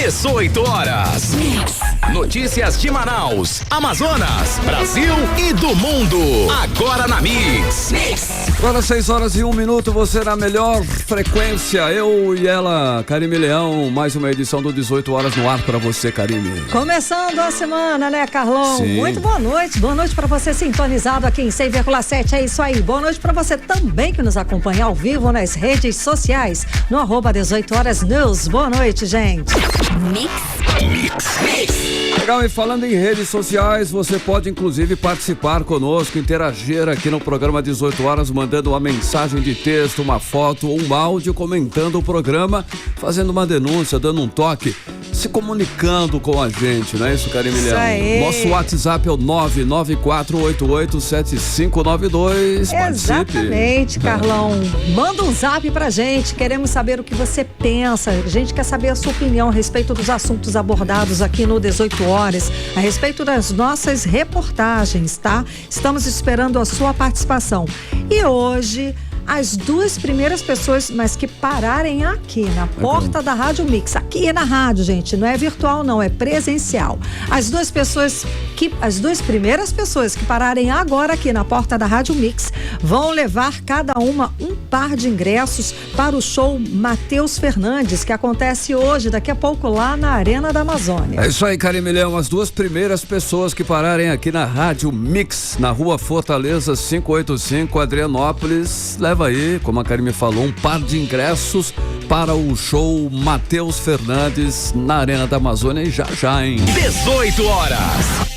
18 horas. Notícias de Manaus, Amazonas, Brasil e do mundo. Agora na Mix. Agora 6h01, você na melhor frequência. Eu e ela, Karime Leão, mais uma edição do 18 horas no ar pra você, Karime. Começando a semana, né, Carlão? Sim. Muito boa noite pra você sintonizado aqui em 100,7, é isso aí. Boa noite pra você também que nos acompanha ao vivo nas redes sociais, no @18horasnews. Boa noite, gente. Legal, e falando em redes sociais, você pode inclusive participar conosco, interagir aqui no programa 18 horas, mandando uma mensagem de texto, uma foto ou um áudio comentando o programa, fazendo uma denúncia, dando um toque, se comunicando com a gente, não é isso, Karime Leão? Nosso WhatsApp é o 994887592. Exatamente, Carlão. Manda um zap pra gente, queremos saber o que você pensa, a gente quer saber a sua opinião a respeito dos assuntos abordados aqui no 18 horas, a respeito das nossas reportagens, tá? Estamos esperando a sua participação. E hoje, as duas primeiras pessoas, mas que pararem aqui na porta da Rádio Mix, aqui na rádio, gente, não é virtual não, é presencial. As duas primeiras pessoas que pararem agora aqui na porta da Rádio Mix vão levar cada uma um par de ingressos para o show Matheus Fernandes, que acontece hoje, daqui a pouco, lá na Arena da Amazônia. É isso aí, Karime Leão, as duas primeiras pessoas que pararem aqui na Rádio Mix, na Rua Fortaleza 585, Adrianópolis, leva aí, como a Karime falou, um par de ingressos para o show Matheus Fernandes na Arena da Amazônia e já, hein? 18 horas.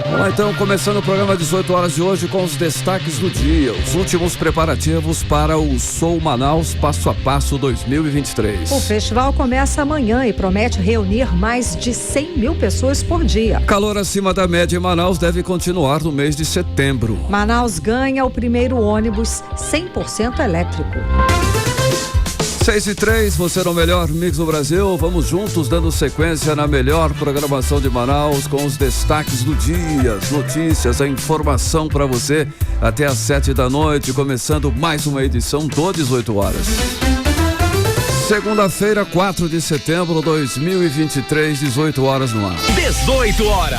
Vamos lá, então, começando o programa 18 horas de hoje com os destaques do dia, os últimos preparativos para o Soul Manaus Passo a Passo 2023. O festival começa amanhã e promete reunir mais de 100 mil pessoas por dia. Calor acima da média em Manaus deve continuar no mês de setembro. Manaus ganha o primeiro ônibus 100% elétrico. 6h03, você no melhor Mix do Brasil. Vamos juntos dando sequência na melhor programação de Manaus com os destaques do dia, as notícias, a informação para você até às 7 da noite, começando mais uma edição do 18 horas. Segunda-feira, 4 de setembro de 2023, 18 horas no ar. 18 horas.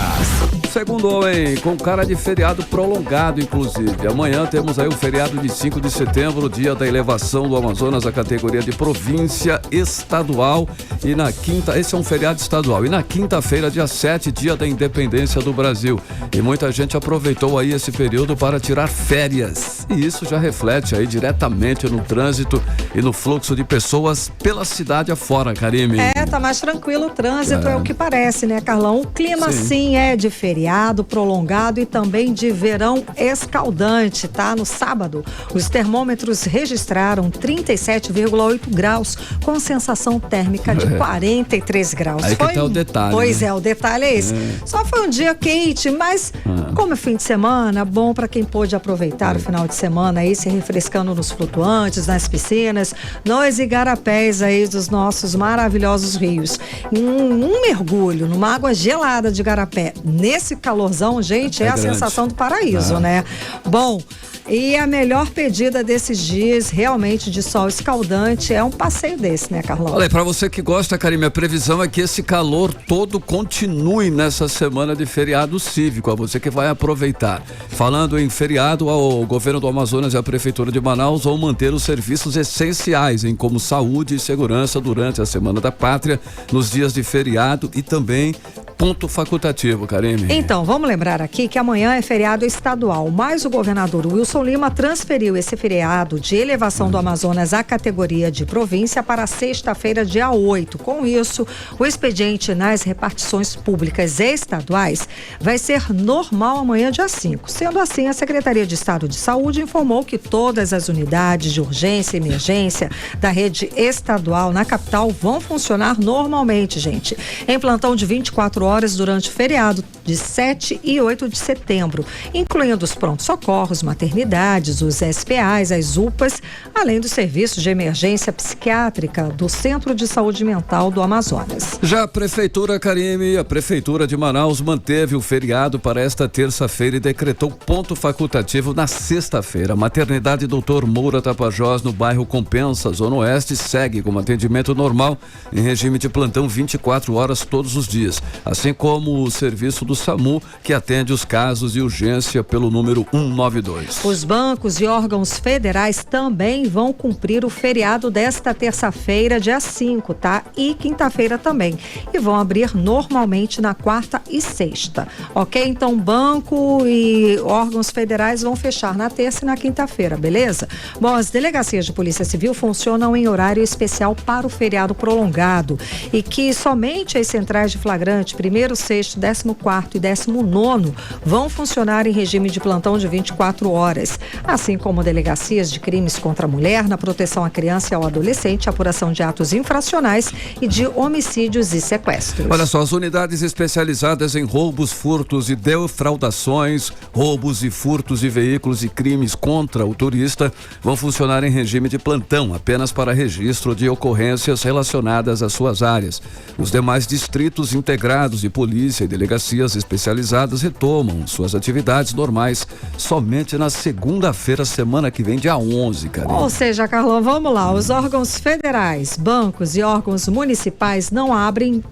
Segundo homem, com cara de feriado prolongado, inclusive. Amanhã temos aí o feriado de 5 de setembro, dia da elevação do Amazonas à categoria de província estadual. E na quinta, esse é um feriado estadual. E na quinta-feira, dia 7, dia da independência do Brasil. E muita gente aproveitou aí esse período para tirar férias. E isso já reflete aí diretamente no trânsito e no fluxo de pessoas pela cidade afora, Karime. Tá mais tranquilo o trânsito, é o que parece, né, Carlão? O clima, sim, é de feriado prolongado e também de verão escaldante, tá? No sábado, os termômetros registraram 37,8 graus, com sensação térmica de 43 graus. Aí que tá o detalhe. Pois né? o detalhe é esse. Só foi um dia quente, mas como é fim de semana, bom para quem pôde aproveitar o final de semana aí, se refrescando nos flutuantes, nas piscinas, nos igarapés aí dos nossos maravilhosos rios. Um mergulho numa água gelada de igarapé, nesse calorzão, gente, é a grande. Sensação do paraíso, né? Bom, e a melhor pedida desses dias, realmente, de sol escaldante, é um passeio desse, né, Carlão? Olha, para você que gosta, Karime, a previsão é que esse calor todo continue nessa semana de feriado cívico, a você que vai aproveitar. Falando em feriado, o governo do Amazonas e a prefeitura de Manaus vão manter os serviços essenciais, como saúde e segurança durante a Semana da Pátria, nos dias de feriado e também ponto facultativo, Karime. Então, vamos lembrar aqui que amanhã é feriado estadual, mas o governador Wilson Lima transferiu esse feriado de elevação do Amazonas à categoria de província para sexta-feira, dia 8. Com isso, o expediente nas repartições públicas estaduais vai ser normal amanhã, dia 5. Sendo assim, a Secretaria de Estado de Saúde informou que todas as unidades de urgência e emergência da rede estadual na capital vão funcionar normalmente, gente. Em plantão de 24 horas horas durante o feriado de 7 e 8 de setembro, incluindo os prontos-socorros, maternidades, os SPAs, as UPAs, além dos serviços de emergência psiquiátrica do Centro de Saúde Mental do Amazonas. Já a Prefeitura Carime, a Prefeitura de Manaus manteve o feriado para esta terça-feira e decretou ponto facultativo na sexta-feira. A maternidade Dr. Moura Tapajós, no bairro Compensa, Zona Oeste, segue com atendimento normal em regime de plantão 24 horas todos os dias, assim como o serviço do SAMU, que atende os casos de urgência pelo número 192. Os bancos e órgãos federais também vão cumprir o feriado desta terça-feira, dia 5, tá? E quinta-feira também. E vão abrir normalmente na quarta e sexta, ok? Então, banco e órgãos federais vão fechar na terça e na quinta-feira, beleza? Bom, as delegacias de Polícia Civil funcionam em horário especial para o feriado prolongado e que somente as centrais de flagrante, 1º, 6º, 14º e 19º vão funcionar em regime de plantão de 24 horas, assim como delegacias de crimes contra a mulher, na proteção à criança e ao adolescente, apuração de atos infracionais e de homicídios e sequestros. Olha só, as unidades especializadas em roubos, furtos e defraudações, roubos e furtos de veículos e crimes contra o turista vão funcionar em regime de plantão, apenas para registro de ocorrências relacionadas às suas áreas. Os demais distritos integrados de polícia e delegacias especializadas retomam suas atividades normais somente na segunda-feira, semana que vem, dia 11, cara. Ou seja, Carlão, vamos lá, os órgãos federais, bancos e órgãos municipais não abrem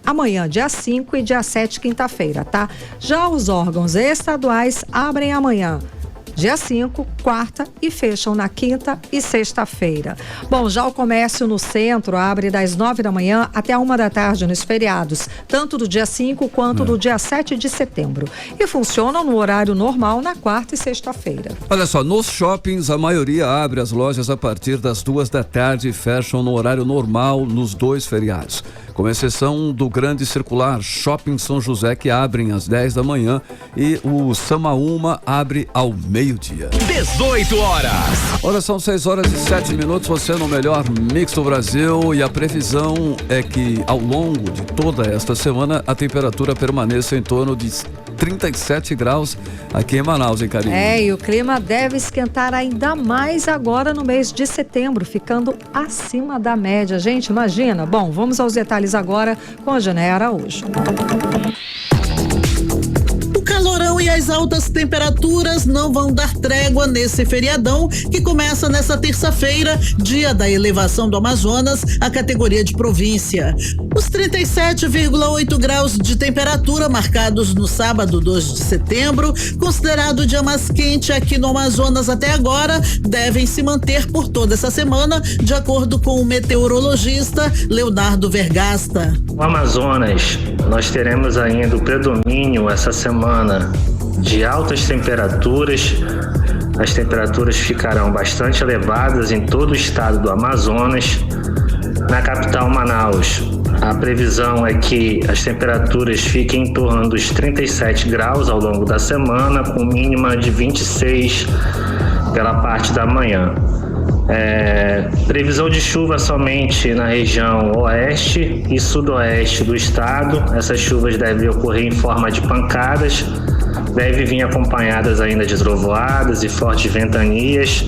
amanhã, dia 5 e dia 7, quinta-feira, tá? Já os órgãos estaduais abrem amanhã, dia 5, quarta, e fecham na quinta e sexta-feira. Bom, já o comércio no centro abre das 9 da manhã até 1 da tarde nos feriados, tanto do dia 5 quanto do dia 7 de setembro. E funcionam no horário normal na quarta e sexta-feira. Olha só, nos shoppings a maioria abre as lojas a partir das 2 da tarde e fecham no horário normal nos 2 feriados, com exceção do Grande Circular, Shopping São José, que abrem às 10 da manhã, e o Samaúma abre ao meio-dia. 18 horas. Olha, são 6 horas e 7 minutos, você no melhor mix do Brasil, e a previsão é que ao longo de toda esta semana a temperatura permaneça em torno de 37 graus aqui em Manaus, hein, Karine? E o clima deve esquentar ainda mais agora no mês de setembro, ficando acima da média. Gente, imagina. Bom, vamos aos detalhes agora com a Jané Araújo. O calorão e as altas temperaturas não vão dar trégua nesse feriadão que começa nessa terça-feira, dia da elevação do Amazonas à categoria de província. Os 37,8 graus de temperatura marcados no sábado 2 de setembro, considerado o dia mais quente aqui no Amazonas até agora, devem se manter por toda essa semana, de acordo com o meteorologista Leonardo Vergasta. No Amazonas, nós teremos ainda o predomínio essa semana de altas temperaturas. As temperaturas ficarão bastante elevadas em todo o estado do Amazonas. Na capital Manaus, a previsão é que as temperaturas fiquem em torno dos 37 graus ao longo da semana, com mínima de 26 pela parte da manhã. Previsão de chuva somente na região oeste e sudoeste do estado. Essas chuvas devem ocorrer em forma de pancadas, devem vir acompanhadas ainda de trovoadas e fortes ventanias.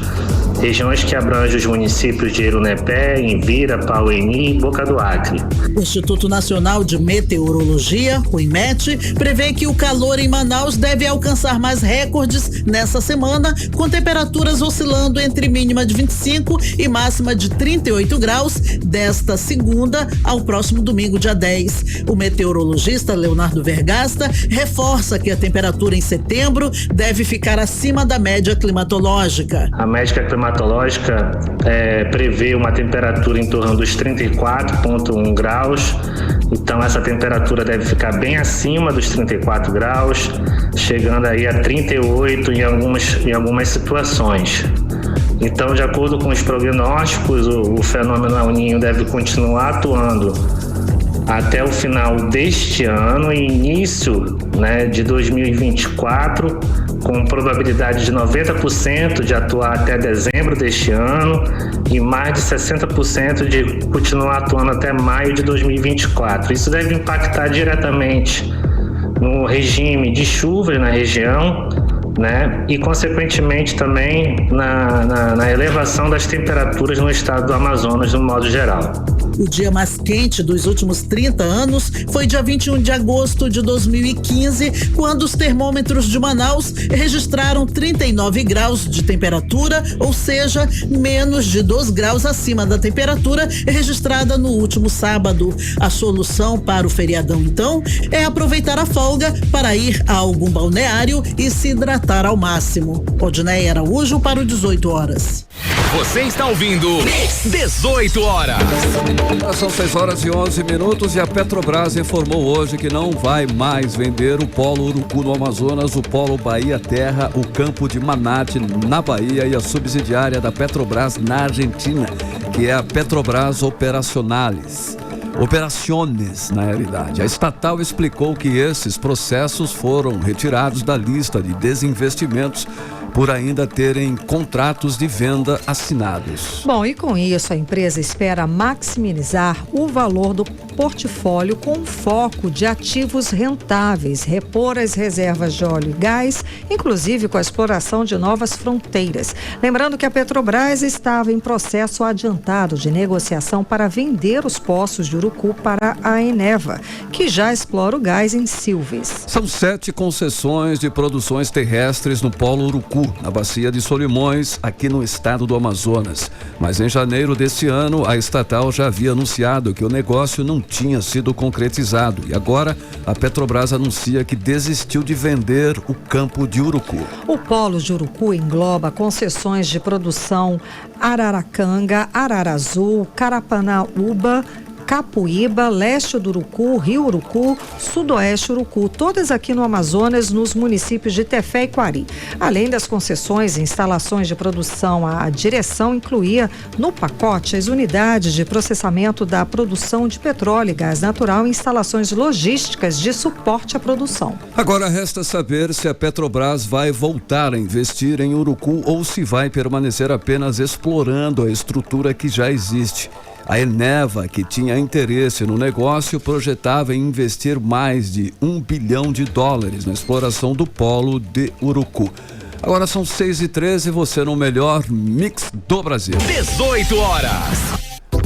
Regiões que abrangem os municípios de Erunepé, Imbira, Paueni e Boca do Acre. O Instituto Nacional de Meteorologia, o INMET, prevê que o calor em Manaus deve alcançar mais recordes nessa semana, com temperaturas oscilando entre mínima de 25 e máxima de 38 graus, desta segunda ao próximo domingo, dia 10. O meteorologista Leonardo Vergasta reforça que a temperatura em setembro deve ficar acima da média climatológica. A média climatológica prevê uma temperatura em torno dos 34,1 graus, então essa temperatura deve ficar bem acima dos 34 graus, chegando aí a 38 em algumas situações. Então, de acordo com os prognósticos, o fenômeno El Niño deve continuar atuando até o final deste ano e início, de 2024, com probabilidade de 90% de atuar até dezembro deste ano e mais de 60% de continuar atuando até maio de 2024. Isso deve impactar diretamente no regime de chuvas na região, né? E consequentemente também na elevação das temperaturas no estado do Amazonas, no modo geral. O dia mais quente dos últimos 30 anos foi dia 21 de agosto de 2015, quando os termômetros de Manaus registraram 39 graus de temperatura, ou seja, menos de 2 graus acima da temperatura registrada no último sábado. A solução para o feriadão, então, é aproveitar a folga para ir a algum balneário e se hidratar ao máximo. Odneia Araújo para o 18 horas. Você está ouvindo 18 horas. São 6h11 e a Petrobras informou hoje que não vai mais vender o Polo Urucu no Amazonas, o Polo Bahia Terra, o campo de Manate na Bahia e a subsidiária da Petrobras na Argentina, que é a Petrobras Operaciones, na realidade. A estatal explicou que esses processos foram retirados da lista de desinvestimentos por ainda terem contratos de venda assinados. Bom, e com isso a empresa espera maximizar o valor do portfólio com foco de ativos rentáveis, repor as reservas de óleo e gás, inclusive com a exploração de novas fronteiras. Lembrando que a Petrobras estava em processo adiantado de negociação para vender os poços de Urucu para a Eneva, que já explora o gás em Silves. São 7 concessões de produções terrestres no Polo Urucu, na Bacia de Solimões, aqui no estado do Amazonas. Mas em janeiro desse ano, a estatal já havia anunciado que o negócio não tinha sido concretizado. E agora, a Petrobras anuncia que desistiu de vender o campo de Urucu. O Polo de Urucu engloba concessões de produção Araracanga, Ararazul, Carapanaúba, Capuíba, Leste do Urucu, Rio Urucu, Sudoeste Urucu, todas aqui no Amazonas, nos municípios de Tefé e Quari. Além das concessões e instalações de produção, a direção incluía no pacote as unidades de processamento da produção de petróleo e gás natural e instalações logísticas de suporte à produção. Agora resta saber se a Petrobras vai voltar a investir em Urucu ou se vai permanecer apenas explorando a estrutura que já existe. A Eneva, que tinha interesse no negócio, projetava investir mais de $1 bilhão na exploração do polo de Urucu. Agora são 6h13, você no melhor mix do Brasil. 18 horas.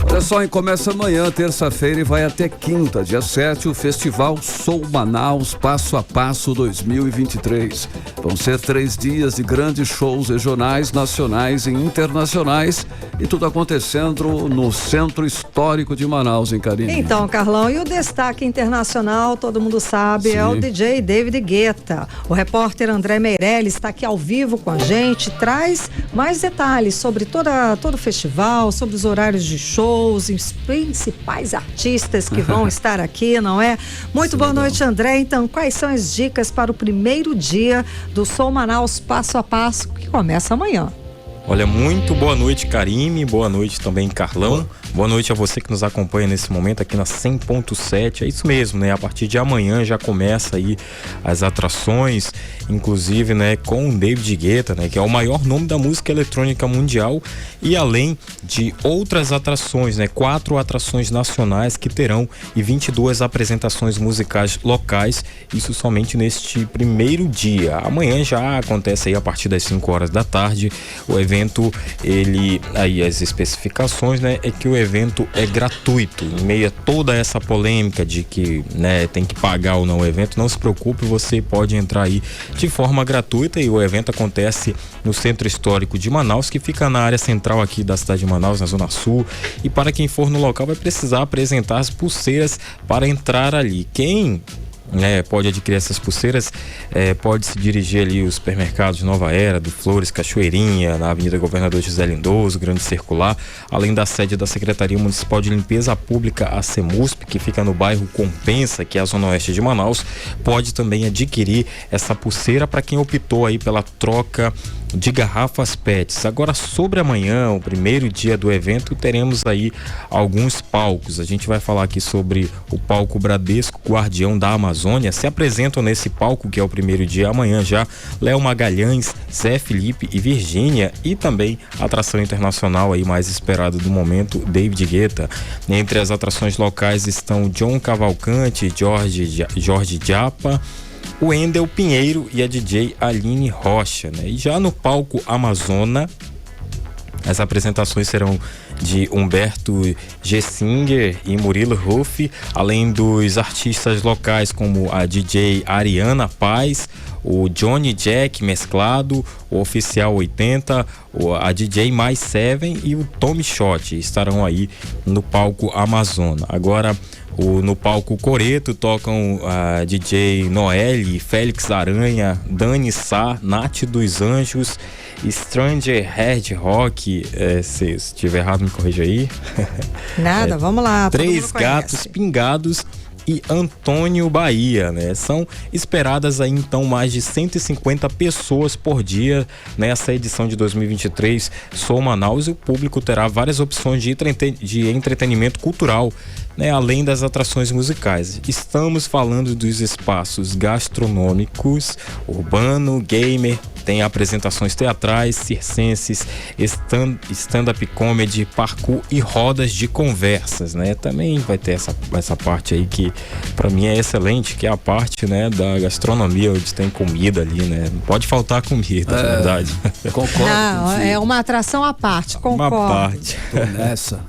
Olha só, e começa amanhã, terça-feira, e vai até quinta, dia 7, o Festival Soul Manaus Passo a Passo 2023. Vão ser 3 dias de grandes shows regionais, nacionais e internacionais, e tudo acontecendo no Centro Histórico de Manaus, em Cariri. Então, Carlão, e o destaque internacional, todo mundo sabe, Sim. é o DJ David Guetta. O repórter André Meirelles está aqui ao vivo com a gente, traz mais detalhes sobre todo o festival, sobre os horários de show, os principais artistas que vão estar aqui, não é? Muito boa noite, André. Então, quais são as dicas para o primeiro dia do Soul Manaus Passo a Passo, que começa amanhã? Olha, muito boa noite, Karime, boa noite também, Carlão. Boa noite a você que nos acompanha nesse momento aqui na 100.7. É isso mesmo, né? A partir de amanhã já começa aí as atrações, inclusive, né, com o David Guetta, né, que é o maior nome da música eletrônica mundial, e além de outras atrações, né, 4 atrações nacionais que terão e 22 apresentações musicais locais, isso somente neste primeiro dia. Amanhã já acontece aí a partir das 5 horas da tarde. O evento, aí as especificações, né, é que o evento é gratuito. Em meio a toda essa polêmica de que, né, tem que pagar ou não o evento, não se preocupe, você pode entrar aí de forma gratuita, e o evento acontece no Centro Histórico de Manaus, que fica na área central aqui da cidade de Manaus, na Zona Sul, e para quem for no local vai precisar apresentar as pulseiras para entrar ali. Quem pode adquirir essas pulseiras, pode se dirigir ali aos supermercados Nova Era, do Flores, Cachoeirinha, na Avenida Governador José Lindoso, Grande Circular, além da sede da Secretaria Municipal de Limpeza Pública, a CEMUSP, que fica no bairro Compensa, que é a zona oeste de Manaus. Pode também adquirir essa pulseira para quem optou aí pela troca de garrafas PETs. Agora, sobre amanhã, o primeiro dia do evento, teremos aí alguns palcos. A gente vai falar aqui sobre o palco Bradesco, Guardião da Amazônia. Se apresentam nesse palco, que é o primeiro dia, amanhã já, Léo Magalhães, Zé Felipe e Virgínia, e também a atração internacional aí mais esperada do momento, David Guetta. Entre as atrações locais estão John Cavalcante, Jorge Japa, o Wendel Pinheiro e a DJ Aline Rocha, né? E já no palco Amazona, as apresentações serão de Humberto Gessinger e Murilo Ruff, além dos artistas locais como a DJ Ariana Paz, o Johnny Jack mesclado, o Oficial 80, a DJ Mais Seven e o Tommy Shot estarão aí no palco Amazona. Agora, no palco Coreto tocam a DJ Noelle, Félix Aranha, Dani Sá, Nath dos Anjos, Stranger Hard Rock, se estiver errado me corrija aí. Nada, vamos lá. Três Gatos Pingados e Antônio Bahia, né? São esperadas aí então mais de 150 pessoas por dia nessa edição de 2023 Sou Manaus, e o público terá várias opções de entretenimento cultural, né? Além das atrações musicais. Estamos falando dos espaços gastronômicos, urbano, gamer, tem apresentações teatrais, circenses, stand-up comedy, parkour e rodas de conversas, né? Também vai ter essa parte aí que para mim é excelente, que é a parte, né, da gastronomia, onde tem comida ali, né? Não pode faltar comida, na verdade. Concordo. Não, é uma atração à parte, concordo. Uma parte. Tô nessa.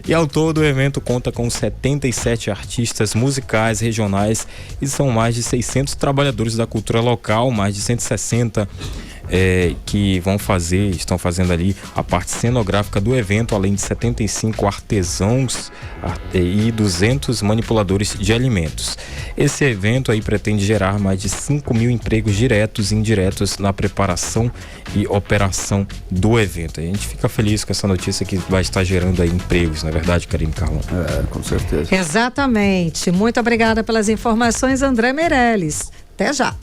E ao todo o evento conta com 77 artistas musicais regionais e são mais de 600 trabalhadores da cultura local, mais de 160 que estão fazendo ali a parte cenográfica do evento, além de 75 artesãos e 200 manipuladores de alimentos. Esse evento aí pretende gerar mais de 5 mil empregos diretos e indiretos na preparação e operação do evento. A gente fica feliz com essa notícia que vai estar gerando aí empregos, não é verdade, Karine Carlão? Com certeza. Exatamente. Muito obrigada pelas informações, André Meirelles. Até já.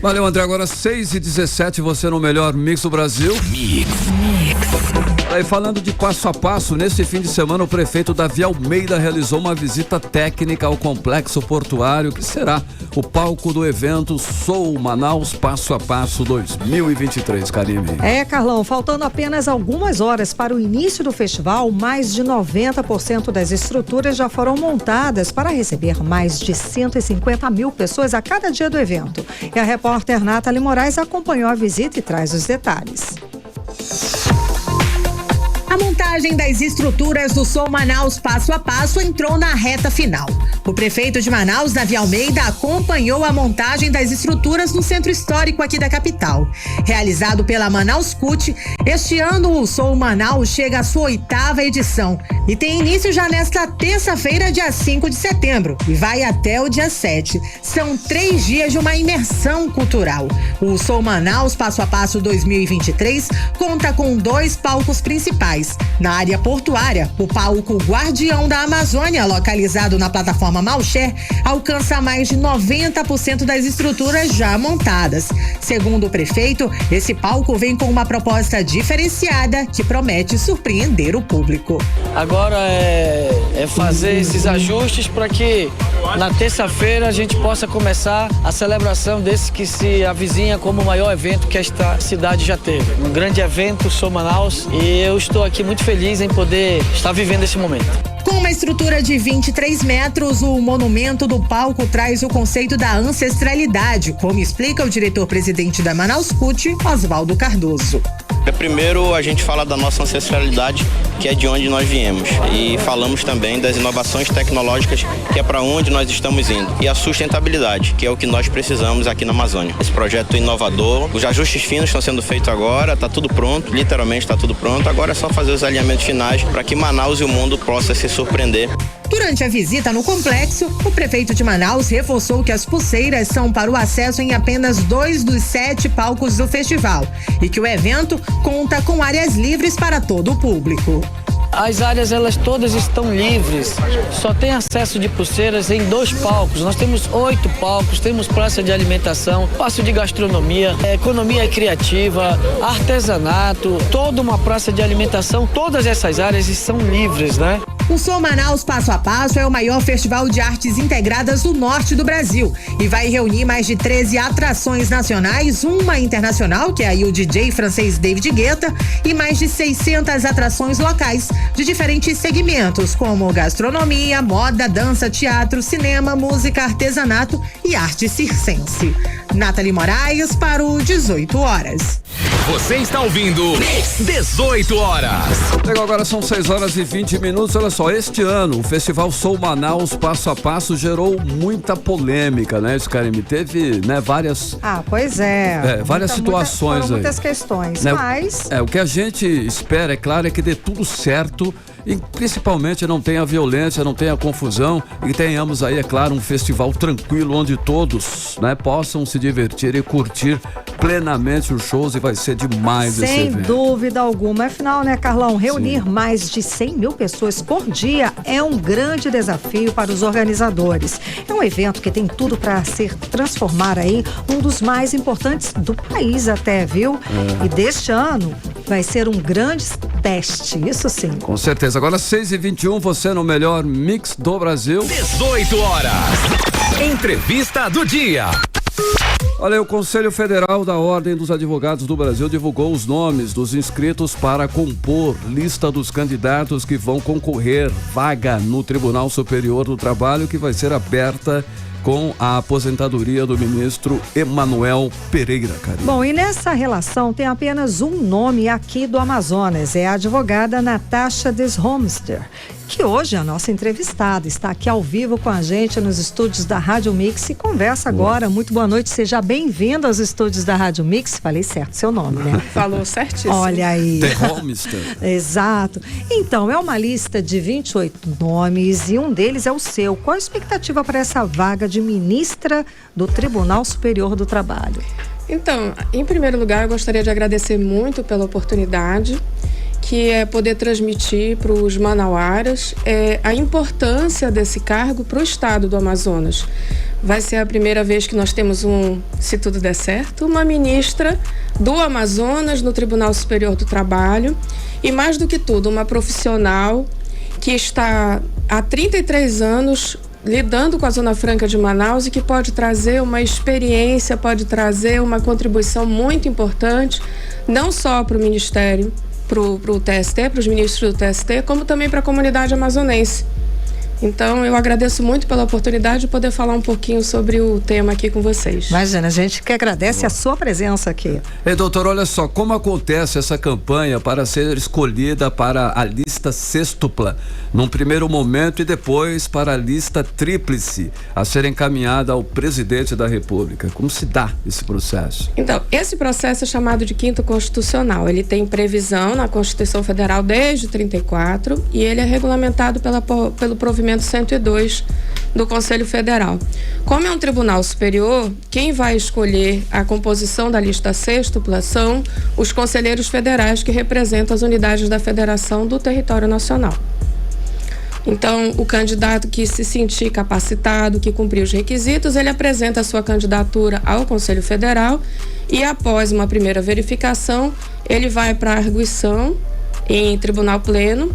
Valeu, André. Agora 6h17, você no melhor Mix do Brasil. Mix. Aí, falando de passo a passo, nesse fim de semana o prefeito Davi Almeida realizou uma visita técnica ao complexo portuário, que será o palco do evento Sou Manaus Passo a Passo 2023, Karine. Carlão, faltando apenas algumas horas para o início do festival, mais de 90% das estruturas já foram montadas para receber mais de 150 mil pessoas a cada dia do evento. E a repórter Nathalie Moraes acompanhou a visita e traz os detalhes. A montagem das estruturas do Sou Manaus Passo a Passo entrou na reta final. O prefeito de Manaus, Davi Almeida, acompanhou a montagem das estruturas no centro histórico aqui da capital. Realizado pela Manaus CUT, este ano o Sou Manaus chega à sua 8ª edição e tem início já nesta terça-feira, dia 5 de setembro, e vai até o dia 7. São 3 dias de uma imersão cultural. O Sou Manaus Passo a Passo 2023 conta com 2 palcos principais. Na área portuária, o palco Guardião da Amazônia, localizado na plataforma Malcher, alcança mais de 90% das estruturas já montadas. Segundo o prefeito, esse palco vem com uma proposta diferenciada que promete surpreender o público. Agora é fazer esses ajustes para que na terça-feira a gente possa começar a celebração desse que se avizinha como o maior evento que esta cidade já teve. Um grande evento, Sou Manaus, e eu estou aqui muito feliz em poder estar vivendo esse momento. Com uma estrutura de 23 metros, o monumento do palco traz o conceito da ancestralidade, como explica o diretor-presidente da Manaus CUT, Oswaldo Cardoso. Primeiro, a gente fala da nossa ancestralidade, que é de onde nós viemos, e falamos também das inovações tecnológicas, que é para onde nós estamos indo, e a sustentabilidade, que é o que nós precisamos aqui na Amazônia. Esse projeto inovador, os ajustes finos estão sendo feitos agora, está tudo pronto, literalmente está tudo pronto, agora é só fazer os alinhamentos finais para que Manaus e o mundo possam se surpreender. Durante a visita no complexo, o prefeito de Manaus reforçou que as pulseiras são para o acesso em apenas 2 dos 7 palcos do festival e que o evento conta com áreas livres para todo o público. As áreas, elas todas estão livres. Só tem acesso de pulseiras em 2 palcos. Nós temos 8 palcos, temos praça de alimentação, espaço de gastronomia, economia criativa, artesanato, toda uma praça de alimentação. Todas essas áreas estão livres, né? O Som Manaus Passo a Passo é o maior festival de artes integradas do norte do Brasil e vai reunir mais de 13 atrações nacionais, uma internacional, que é aí o DJ francês David Guetta, e mais de 600 atrações locais de diferentes segmentos, como gastronomia, moda, dança, teatro, cinema, música, artesanato e arte circense. Nathalie Moraes para o 18 horas. Você está ouvindo 18 horas. Legal, agora são 6 horas e 20 minutos. Olha só, este ano o Festival Som Manaus Passo a Passo gerou muita polêmica, né, Karime? Teve, né, várias... Pois é. Várias situações foram aí. Muitas questões, né? mas... O que a gente espera, é claro, é que dê tudo certo e principalmente não tenha violência, não tenha confusão e tenhamos aí, é claro, um festival tranquilo onde todos, né, possam se divertir e curtir plenamente os shows, e vai ser demais esse evento. Sem dúvida alguma. Afinal, né, Carlão, reunir mais de 100 mil pessoas por dia é um grande desafio para os organizadores. É um evento que tem tudo para transformar aí um dos mais importantes do país até, viu? E deste ano vai ser um grande teste, isso sim. Com certeza. Agora 6h21, você no melhor mix do Brasil. 18 horas. Entrevista do dia. Olha, o Conselho Federal da Ordem dos Advogados do Brasil divulgou os nomes dos inscritos para compor lista dos candidatos que vão concorrer vaga no Tribunal Superior do Trabalho, que vai ser aberta com a aposentadoria do ministro Emanuel Pereira, Karime. Bom, e nessa relação tem apenas um nome aqui do Amazonas, é a advogada Natasha Deshomster, que hoje é a nossa entrevistada, está aqui ao vivo com a gente nos estúdios da Rádio Mix e conversa agora. Muito boa noite, seja bem-vindo aos estúdios da Rádio Mix. Falei certo seu nome, né? Falou certíssimo. Olha aí. Deshomster. Exato. Então, é uma lista de 28 nomes e um deles é o seu. Qual a expectativa para essa vaga de ministra do Tribunal Superior do Trabalho? Então, em primeiro lugar, eu gostaria de agradecer muito pela oportunidade, que é poder transmitir para os manauaras a importância desse cargo para o estado do Amazonas. Vai ser a primeira vez que nós temos se tudo der certo, uma ministra do Amazonas no Tribunal Superior do Trabalho e, mais do que tudo, uma profissional que está há 33 anos lidando com a Zona Franca de Manaus e que pode trazer uma experiência, pode trazer uma contribuição muito importante, não só para o Ministério, para o TST, para os ministros do TST, como também para a comunidade amazonense. Então, eu agradeço muito pela oportunidade de poder falar um pouquinho sobre o tema aqui com vocês. Imagina, a gente que agradece a sua presença aqui. Ei, doutor, olha só, como acontece essa campanha para ser escolhida para a lista sextupla, num primeiro momento, e depois para a lista tríplice, a ser encaminhada ao presidente da República? Como se dá esse processo? Então, esse processo é chamado de quinto constitucional. Ele tem previsão na Constituição Federal desde 34 e ele é regulamentado pelo provimento 102 do Conselho Federal. Como é um tribunal superior, quem vai escolher a composição da lista sextupla são os conselheiros federais que representam as unidades da federação do território nacional. Então, o candidato que se sentir capacitado, que cumprir os requisitos, ele apresenta a sua candidatura ao Conselho Federal e, após uma primeira verificação, ele vai para a arguição em tribunal pleno.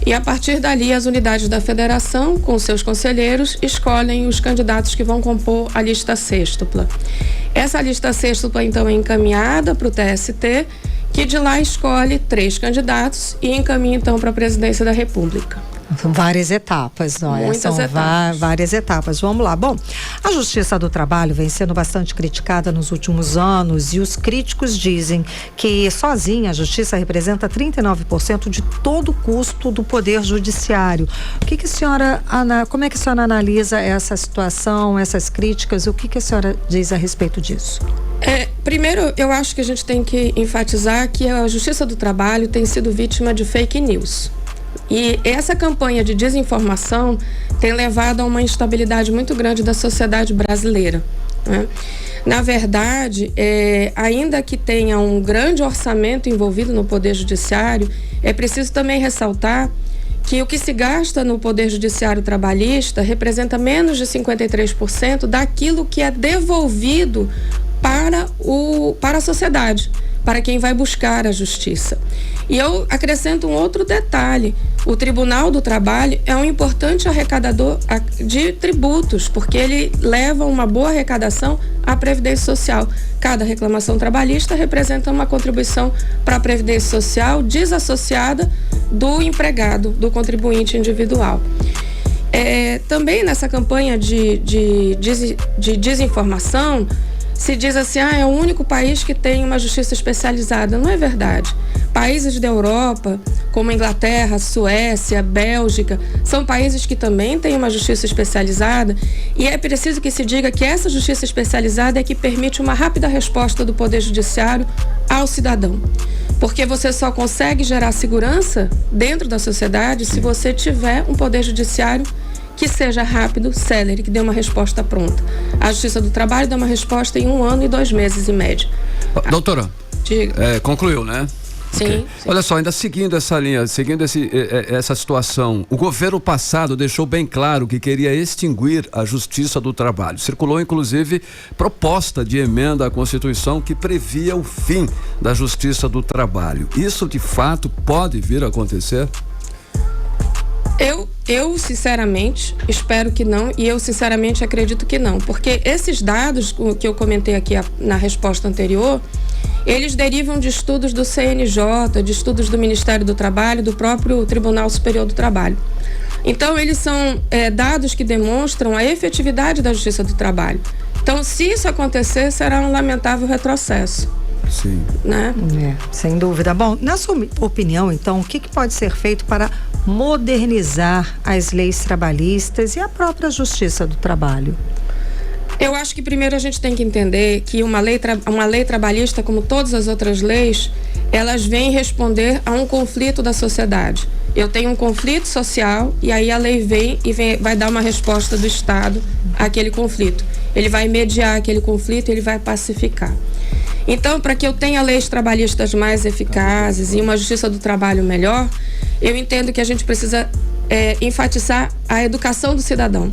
E a partir dali, as unidades da federação, com seus conselheiros, escolhem os candidatos que vão compor a lista sextupla. Essa lista sextupla, então, é encaminhada para o TST, que de lá escolhe 3 candidatos e encaminha, então, para a presidência da República. São várias etapas, não é? Muitas etapas. Várias etapas. Vamos lá. Bom, a Justiça do Trabalho vem sendo bastante criticada nos últimos anos e os críticos dizem que sozinha a Justiça representa 39% de todo o custo do Poder Judiciário. Como é que a senhora analisa essa situação, essas críticas? O que a senhora diz a respeito disso? Primeiro, eu acho que a gente tem que enfatizar que a Justiça do Trabalho tem sido vítima de fake news. E essa campanha de desinformação tem levado a uma instabilidade muito grande da sociedade brasileira. né? Na verdade, ainda que tenha um grande orçamento envolvido no Poder Judiciário, é preciso também ressaltar que o que se gasta no Poder Judiciário Trabalhista representa menos de 53% daquilo que é devolvido para a sociedade, para quem vai buscar a justiça. E eu acrescento um outro detalhe: o Tribunal do Trabalho é um importante arrecadador de tributos, porque ele leva uma boa arrecadação à Previdência Social. Cada reclamação trabalhista representa uma contribuição para a Previdência Social desassociada do empregado, do contribuinte individual. Também nessa campanha de desinformação, se diz assim, é o único país que tem uma justiça especializada. Não é verdade. Países da Europa, como Inglaterra, Suécia, Bélgica, são países que também têm uma justiça especializada, e é preciso que se diga que essa justiça especializada é que permite uma rápida resposta do Poder Judiciário ao cidadão. Porque você só consegue gerar segurança dentro da sociedade se você tiver um Poder Judiciário que seja rápido, célere, que dê uma resposta pronta. A Justiça do Trabalho dá uma resposta em 1 ano e 2 meses, em média. Doutora, concluiu, né? Sim, okay. Sim. Olha só, ainda seguindo essa linha, seguindo essa situação, o governo passado deixou bem claro que queria extinguir a Justiça do Trabalho. Circulou, inclusive, proposta de emenda à Constituição que previa o fim da Justiça do Trabalho. Isso, de fato, pode vir a acontecer? Eu sinceramente espero que não, e eu sinceramente acredito que não, porque esses dados que eu comentei aqui na resposta anterior, eles derivam de estudos do CNJ, de estudos do Ministério do Trabalho, do próprio Tribunal Superior do Trabalho. Então, eles são dados que demonstram a efetividade da Justiça do Trabalho. Então, se isso acontecer, será um lamentável retrocesso. Sim. Né? Sem dúvida. Bom, na sua opinião, então, o que pode ser feito para modernizar as leis trabalhistas e a própria Justiça do Trabalho? Eu acho que primeiro a gente tem que entender que uma lei trabalhista, como todas as outras leis, elas vêm responder a um conflito da sociedade. Eu tenho um conflito social e aí a lei vem vai dar uma resposta do Estado àquele conflito. Ele vai mediar aquele conflito, ele vai pacificar. Então, para que eu tenha leis trabalhistas mais eficazes e uma justiça do trabalho melhor, eu entendo que a gente precisa enfatizar a educação do cidadão.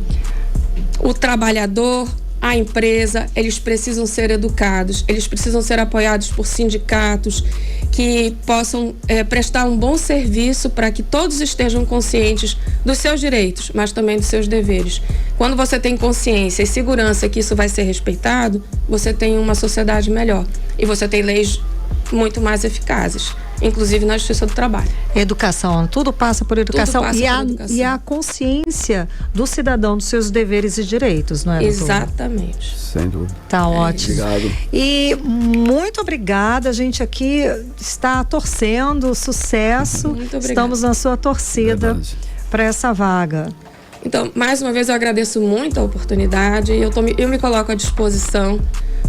O trabalhador, a empresa, eles precisam ser educados, eles precisam ser apoiados por sindicatos que possam prestar um bom serviço para que todos estejam conscientes dos seus direitos, mas também dos seus deveres. Quando você tem consciência e segurança que isso vai ser respeitado, você tem uma sociedade melhor e você tem leis muito mais eficazes, inclusive na Justiça do Trabalho. Educação, tudo passa por educação, passa por educação. E a consciência do cidadão dos seus deveres e direitos, não é, doutora? Exatamente. Sem dúvida. Tá ótimo. Obrigado. E muito obrigada, a gente aqui está torcendo, sucesso. Muito obrigada. Estamos na sua torcida para essa vaga. Então, mais uma vez eu agradeço muito a oportunidade e eu me coloco à disposição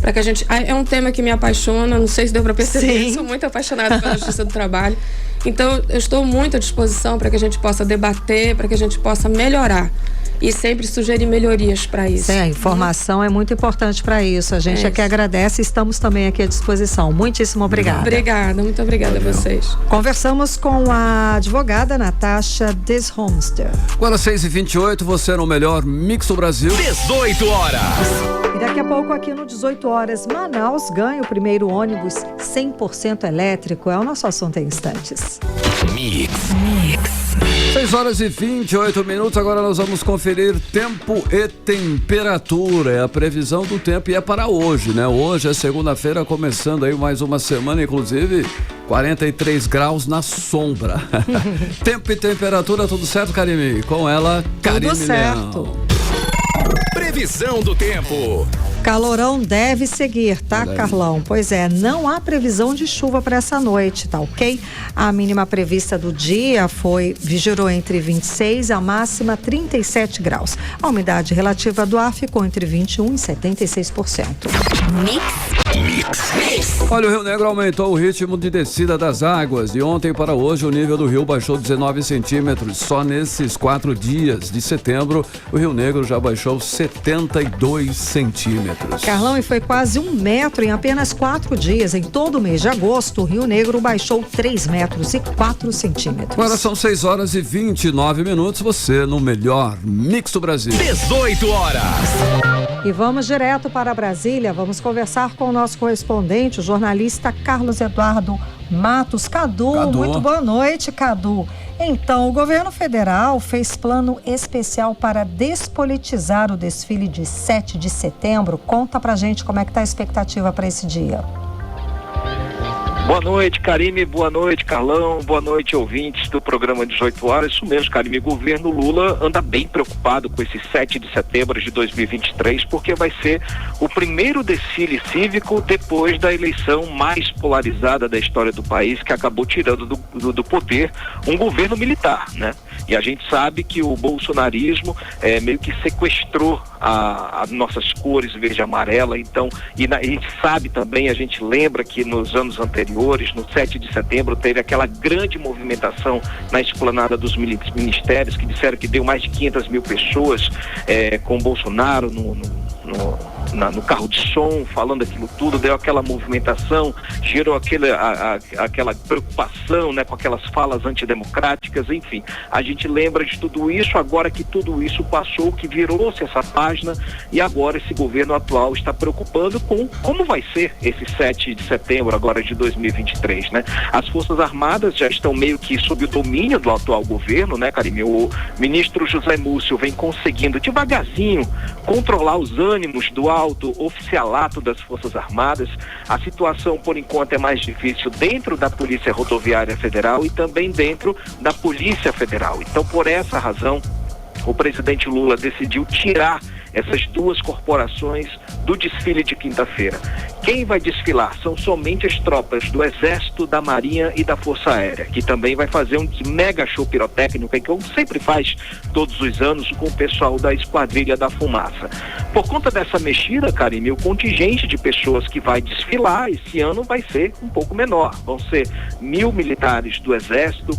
para que a gente... É um tema que me apaixona, não sei se deu para perceber, eu sou muito apaixonada pela Justiça do Trabalho. Então, eu estou muito à disposição para que a gente possa debater, para que a gente possa melhorar e sempre sugerir melhorias para isso. Sim, a informação é muito importante para isso. A gente aqui agradece e estamos também aqui à disposição. Muitíssimo obrigada. Obrigada, muito obrigada a vocês. Conversamos com a advogada Natasha Deshomster. Agora 6h28, você no melhor Mix do Brasil. 18 horas. E daqui a pouco aqui no 18 horas, Manaus ganha o primeiro ônibus 100% elétrico. É o nosso assunto em instantes. Mix. 6h28, agora nós vamos conferir tempo e temperatura, é a previsão do tempo e é para hoje, né? Hoje é segunda-feira, começando aí mais uma semana, inclusive 43 graus na sombra. Tempo e temperatura, tudo certo, Karime? Com ela, Karime Tudo certo. Leão. Previsão do tempo. Calorão deve seguir, tá, Carlão? Pois é, não há previsão de chuva para essa noite, tá ok? A mínima prevista do dia girou entre 26 a máxima 37 graus. A umidade relativa do ar ficou entre 21 e 76%. Mix Olha, o Rio Negro aumentou o ritmo de descida das águas. De ontem para hoje, o nível do rio baixou 19 centímetros. Só nesses 4 dias de setembro, o Rio Negro já baixou 72 centímetros. Carlão, e foi quase 1 metro em apenas 4 dias. Em todo o mês de agosto, o Rio Negro baixou 3 metros e 4 centímetros. Agora são 6 horas e 29 minutos. Você no melhor Mix do Brasil. 18 horas. E vamos direto para Brasília. Vamos conversar com o nosso correspondente, o jornalista Carlos Eduardo Matos. Cadu, muito boa noite, Cadu. Então, o governo federal fez plano especial para despolitizar o desfile de 7 de setembro. Conta pra gente como é que está a expectativa para esse dia. Boa noite, Karime, boa noite, Carlão, boa noite, ouvintes do programa 18 horas. Isso mesmo, Karime, o governo Lula anda bem preocupado com esse 7 de setembro de 2023, porque vai ser o primeiro desfile cívico depois da eleição mais polarizada da história do país, que acabou tirando do poder um governo militar, né? E a gente sabe que o bolsonarismo meio que sequestrou as nossas cores verde e amarela, então, e sabe também, a gente lembra que nos anos anteriores, no 7 de setembro, teve aquela grande movimentação na esplanada dos ministérios, que disseram que deu mais de 500 mil pessoas com Bolsonaro no carro de som, falando aquilo tudo, deu aquela movimentação, gerou aquela preocupação, né, com aquelas falas antidemocráticas, enfim. A gente lembra de tudo isso, agora que tudo isso passou, que virou-se essa página, e agora esse governo atual está preocupando com como vai ser esse 7 de setembro agora de 2023, né? As Forças Armadas já estão meio que sob o domínio do atual governo, né, Karime? O ministro José Múcio vem conseguindo devagarzinho controlar os ânimos do alto oficialato das Forças Armadas. A situação, por enquanto, é mais difícil dentro da Polícia Rodoviária Federal e também dentro da Polícia Federal. Então, por essa razão, o presidente Lula decidiu tirar essas duas corporações do desfile de quinta-feira. Quem vai desfilar são somente as tropas do Exército, da Marinha e da Força Aérea, que também vai fazer um mega show pirotécnico, que sempre faz todos os anos com o pessoal da Esquadrilha da Fumaça. Por conta dessa mexida, Karime, o contingente de pessoas que vai desfilar esse ano vai ser um pouco menor. Vão ser 1.000 militares do Exército,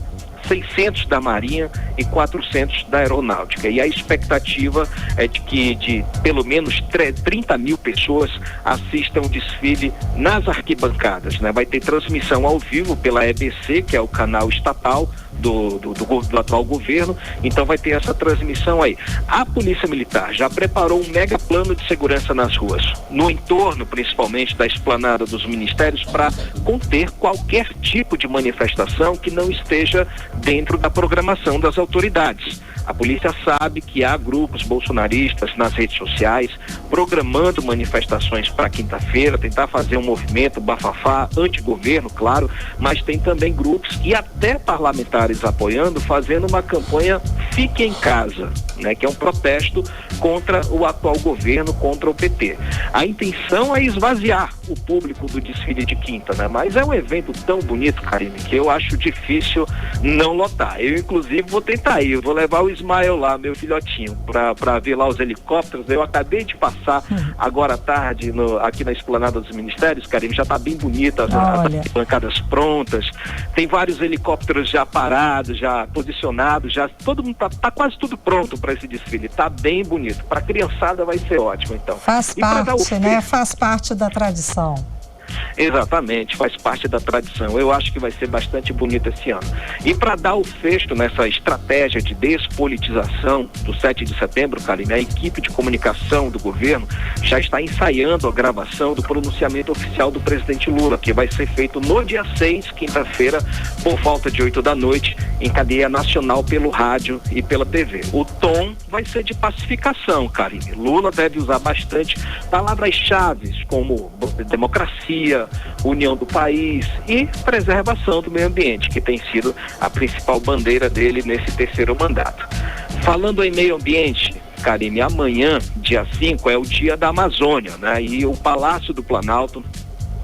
600 da Marinha e 400 da Aeronáutica. E a expectativa é de que de pelo menos 30 mil pessoas assistam o desfile nas arquibancadas, né? Vai ter transmissão ao vivo pela EBC, que é o canal estatal do atual governo, então vai ter essa transmissão aí. A Polícia Militar já preparou um mega plano de segurança nas ruas, no entorno principalmente da esplanada dos ministérios, para conter qualquer tipo de manifestação que não esteja dentro da programação das autoridades. A polícia sabe que há grupos bolsonaristas nas redes sociais programando manifestações para quinta-feira, tentar fazer um movimento bafafá, anti-governo, claro, mas tem também grupos e até parlamentares apoiando, fazendo uma campanha Fique em Casa, né, que é um protesto contra o atual governo, contra o PT. A intenção é esvaziar o público do desfile de quinta, né? Mas é um evento tão bonito, Karime, que eu acho difícil não lotar. Eu, inclusive, vou tentar ir, eu vou levar o Ismael lá, meu filhotinho, pra ver lá os helicópteros. Eu acabei de passar agora à tarde aqui na esplanada dos ministérios, Karime, já tá bem bonita, as bancadas prontas, tem vários helicópteros já parados, já posicionados, já todo mundo tá quase tudo pronto para esse desfile, tá bem bonito. Pra criançada vai ser ótimo, então. Faz parte, né? Faz parte da tradição. Exatamente, faz parte da tradição. Eu acho que vai ser bastante bonito esse ano. E para dar o fecho nessa estratégia de despolitização do 7 de setembro, Karine, a equipe de comunicação do governo já está ensaiando a gravação do pronunciamento oficial do presidente Lula, que vai ser feito no dia 6, quinta-feira, por volta de 8 da noite, em cadeia nacional pelo rádio e pela TV. O tom vai ser de pacificação, Karine. Lula deve usar bastante palavras-chave como democracia, união do país e preservação do meio ambiente, que tem sido a principal bandeira dele nesse terceiro mandato. Falando em meio ambiente, Karine, amanhã, dia 5, é o dia da Amazônia, né? E o Palácio do Planalto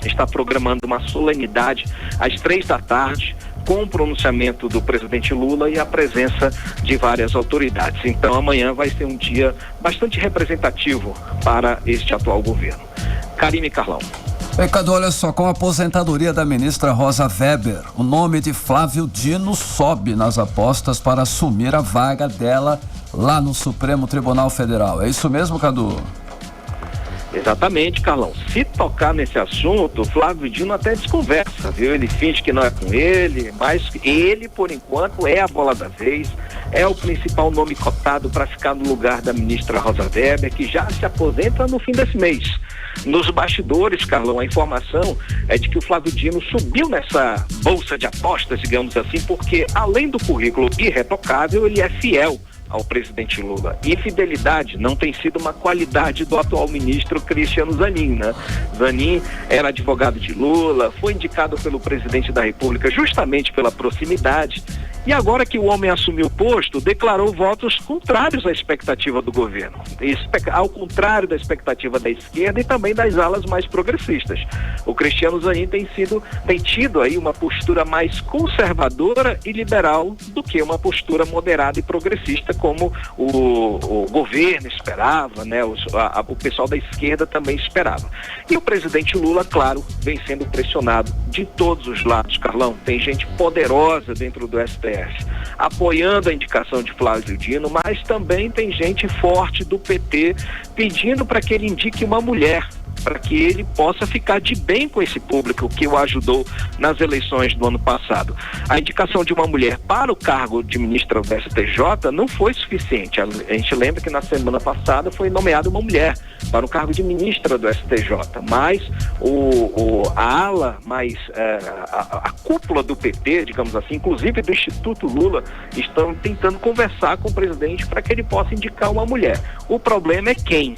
está programando uma solenidade às 3 da tarde, com o pronunciamento do presidente Lula e a presença de várias autoridades. Então amanhã vai ser um dia bastante representativo para este atual governo. Karime, Carlão. Cadu, olha só, com a aposentadoria da ministra Rosa Weber, o nome de Flávio Dino sobe nas apostas para assumir a vaga dela lá no Supremo Tribunal Federal. É isso mesmo, Cadu? Exatamente, Carlão. Se tocar nesse assunto, o Flávio Dino até desconversa, viu? Ele finge que não é com ele, mas ele, por enquanto, é a bola da vez, é o principal nome cotado para ficar no lugar da ministra Rosa Weber, que já se aposenta no fim desse mês. Nos bastidores, Carlão, a informação é de que o Flávio Dino subiu nessa bolsa de apostas, digamos assim, porque além do currículo irretocável, ele é fiel ao presidente Lula. E fidelidade não tem sido uma qualidade do atual ministro Cristiano Zanin, né? Zanin era advogado de Lula, foi indicado pelo presidente da República justamente pela proximidade, e agora que o homem assumiu o posto, declarou votos contrários à expectativa do governo, ao contrário da expectativa da esquerda e também das alas mais progressistas. O Cristiano Zanin tem tido aí uma postura mais conservadora e liberal do que uma postura moderada e progressista, como o governo esperava, né? O pessoal da esquerda também esperava. E o presidente Lula, claro, vem sendo pressionado de todos os lados, Carlão. Tem gente poderosa dentro do STF apoiando a indicação de Flávio Dino, mas também tem gente forte do PT pedindo para que ele indique uma mulher, para que ele possa ficar de bem com esse público que o ajudou nas eleições do ano passado. A indicação de uma mulher para o cargo de ministra do STJ não foi suficiente. A gente lembra que na semana passada foi nomeada uma mulher para o cargo de ministra do STJ, mas a ala, a cúpula do PT, digamos assim, inclusive do Instituto Lula, estão tentando conversar com o presidente para que ele possa indicar uma mulher. O problema é quem?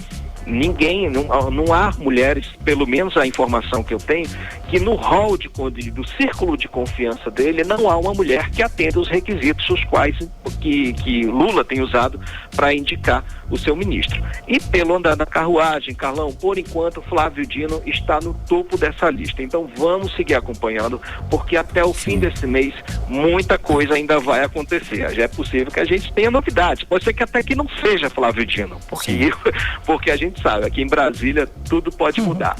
Não há mulheres, pelo menos a informação que eu tenho, que no hall do círculo de confiança dele não há uma mulher que atenda os requisitos os quais que Lula tem usado para indicar o seu ministro. E pelo andar da carruagem, Carlão, por enquanto Flávio Dino está no topo dessa lista. Então vamos seguir acompanhando, porque até o fim desse mês muita coisa ainda vai acontecer. Já é possível que a gente tenha novidades. Pode ser que até que não seja Flávio Dino, porque a gente sabe, aqui em Brasília tudo pode mudar.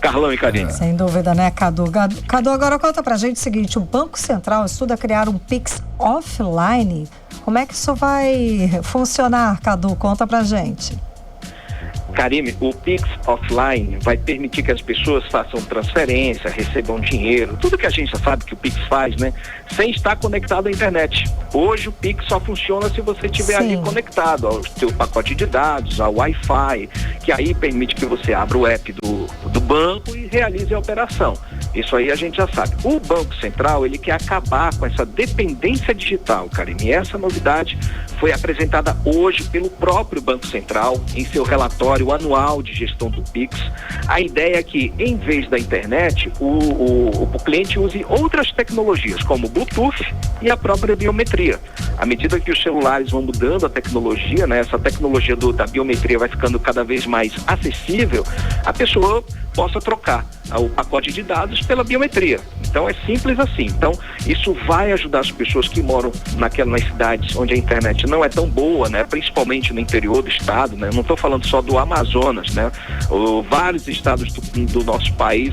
Carlão e Karine. Sem dúvida, né, Cadu? Cadu, agora conta pra gente o seguinte: o Banco Central estuda criar um Pix offline. Como é que isso vai funcionar, Cadu? Conta pra gente. Karine, o Pix offline vai permitir que as pessoas façam transferência, recebam dinheiro, tudo que a gente já sabe que o Pix faz, né? Sem estar conectado à internet. Hoje o Pix só funciona se você estiver ali conectado ao seu pacote de dados, ao Wi-Fi, que aí permite que você abra o app do banco e realize a operação. Isso aí a gente já sabe. O Banco Central, ele quer acabar com essa dependência digital, Karine. E essa novidade foi apresentada hoje pelo próprio Banco Central em seu relatório anual de gestão do Pix. A ideia é que, em vez da internet, o cliente use outras tecnologias, como o Bluetooth e a própria biometria. À medida que os celulares vão mudando a tecnologia, né, essa tecnologia da biometria vai ficando cada vez mais acessível, a pessoa possa trocar o pacote de dados pela biometria. Então é simples assim. Então isso vai ajudar as pessoas que moram nas cidades onde a internet não é tão boa, né? Principalmente no interior do estado, né? Não estou falando só do Amazonas, né? Vários estados do nosso país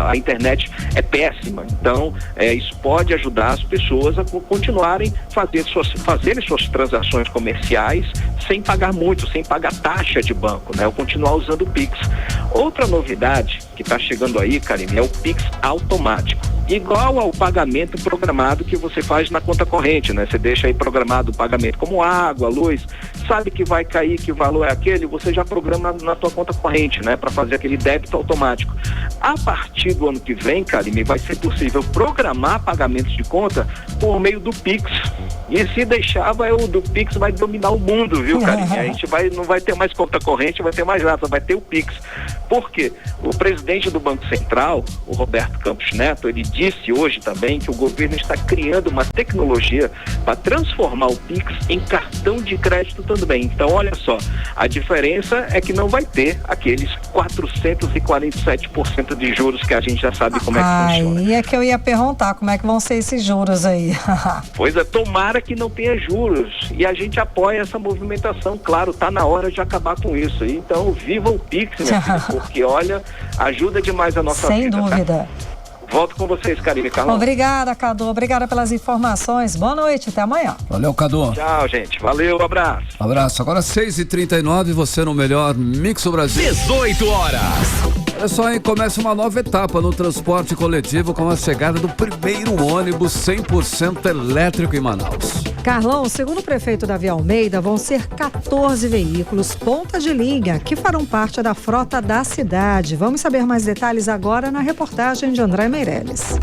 a internet é péssima. Então isso pode ajudar as pessoas a continuarem fazerem suas transações comerciais sem pagar muito, sem pagar taxa de banco, né? Ou continuar usando o Pix. Outra novidade que está chegando aí, Karine, é o Pix automático. Igual ao pagamento programado que você faz na conta corrente, né? Você deixa aí programado o pagamento como água, luz, sabe que vai cair, que valor é aquele, você já programa na tua conta corrente, né? Para fazer aquele débito automático. A partir do ano que vem, Karine, vai ser possível programar pagamentos de conta por meio do Pix. E se deixar, o do Pix vai dominar o mundo, viu, Karine? A gente não vai ter mais conta corrente, vai ter mais nada, vai ter o Pix. Por quê? O presidente do Banco Central, o Roberto Campos Neto, ele disse hoje também que o governo está criando uma tecnologia para transformar o Pix em cartão de crédito passando bem. Então, olha só, a diferença é que não vai ter aqueles 447% de juros que a gente já sabe como é que funciona. Aí é que eu ia perguntar como é que vão ser esses juros aí. Pois é, tomara que não tenha juros. E a gente apoia essa movimentação, claro, tá na hora de acabar com isso. Então, viva o Pix, minha filha, porque olha, ajuda demais a nossa vida. Sem dúvida. Tá? Volto com vocês, Karine e Carlão. Obrigada, Cadu. Obrigada pelas informações. Boa noite, até amanhã. Valeu, Cadu. Tchau, gente. Valeu, abraço. Abraço. Agora 6h39, você no melhor Mix do Brasil. 18 horas. Olha só, hein? Começa uma nova etapa no transporte coletivo com a chegada do primeiro ônibus 100% elétrico em Manaus. Carlão, segundo o prefeito Davi Almeida, vão ser 14 veículos ponta de linha que farão parte da frota da cidade. Vamos saber mais detalhes agora na reportagem de André Meirelles.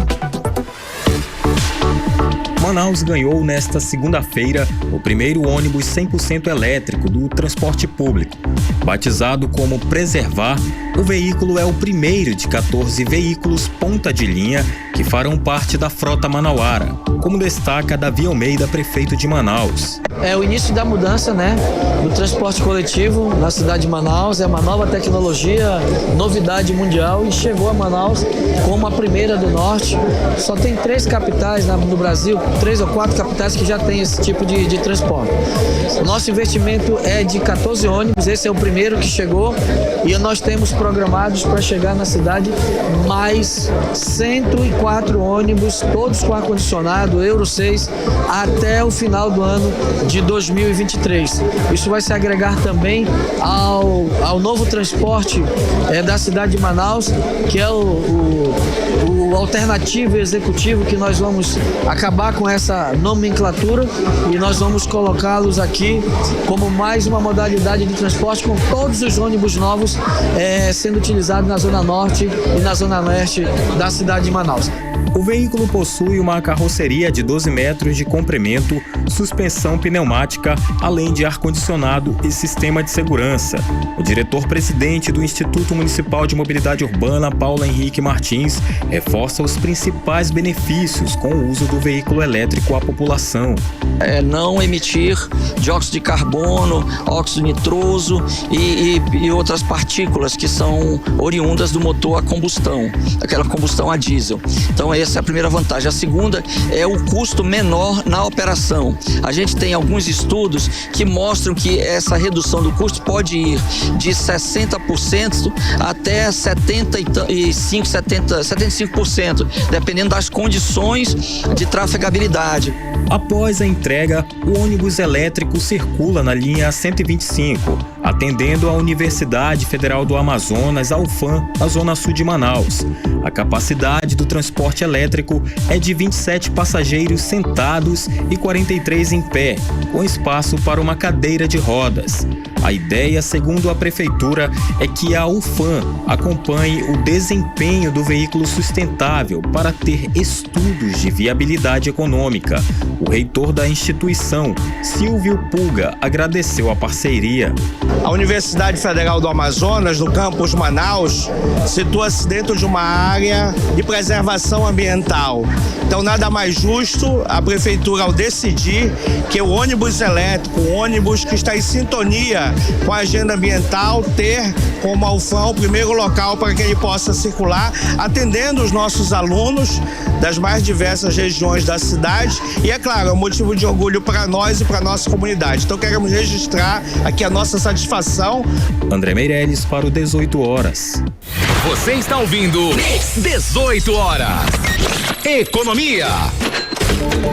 Manaus ganhou nesta segunda-feira o primeiro ônibus 100% elétrico do transporte público. Batizado como Preservar, o veículo é o primeiro de 14 veículos ponta de linha que farão parte da frota manauara, como destaca Davi Almeida, prefeito de Manaus. É o início da mudança, né, do transporte coletivo na cidade de Manaus. É uma nova tecnologia, novidade mundial, e chegou a Manaus como a primeira do norte. Só tem 3 capitais no Brasil, 3 ou 4 capitais que já tem esse tipo de transporte. O nosso investimento é de 14 ônibus, esse é o primeiro que chegou, e nós temos programados para chegar na cidade mais 104 ônibus, todos com ar-condicionado, Euro 6, até o final do ano de 2023. Isso vai se agregar também ao novo transporte da cidade de Manaus, que é o alternativo executivo, que nós vamos acabar com essa nomenclatura e nós vamos colocá-los aqui como mais uma modalidade de transporte, com todos os ônibus novos sendo utilizados na Zona Norte e na Zona Leste da cidade de Manaus. O veículo possui uma carroceria de 12 metros de comprimento, suspensão pneumática, além de ar-condicionado e sistema de segurança. O diretor-presidente do Instituto Municipal de Mobilidade Urbana, Paulo Henrique Martins, reforça os principais benefícios com o uso do veículo elétrico à população. Não emitir dióxido de carbono, óxido nitroso e outras partículas que são oriundas do motor a combustão, aquela combustão a diesel. Então essa é a primeira vantagem. A segunda é o custo menor na operação. A gente tem alguns estudos que mostram que essa redução do custo pode ir de 60% até 75%, dependendo das condições de trafegabilidade. Após a entrega, o ônibus elétrico circula na linha 125, atendendo a Universidade Federal do Amazonas, a UFAM, na zona sul de Manaus. A capacidade do transporte elétrico é de 27 passageiros sentados e 43 em pé, com espaço para uma cadeira de rodas. A ideia, segundo a prefeitura, é que a UFAM acompanhe o desempenho do veículo sustentável para ter estudos de viabilidade econômica. O reitor da instituição, Silvio Pulga, agradeceu a parceria. A Universidade Federal do Amazonas, no campus Manaus, situa-se dentro de uma área de preservação ambiental. Então, nada mais justo a prefeitura, ao decidir que o ônibus elétrico, o ônibus que está em sintonia com a agenda ambiental, ter como a UFAM o primeiro local para que ele possa circular, atendendo os nossos alunos das mais diversas regiões da cidade. E, é claro, é um motivo de orgulho para nós e para a nossa comunidade. Então, queremos registrar aqui a nossa satisfação. André Meirelles para o 18 horas. Você está ouvindo 18 horas. Economia.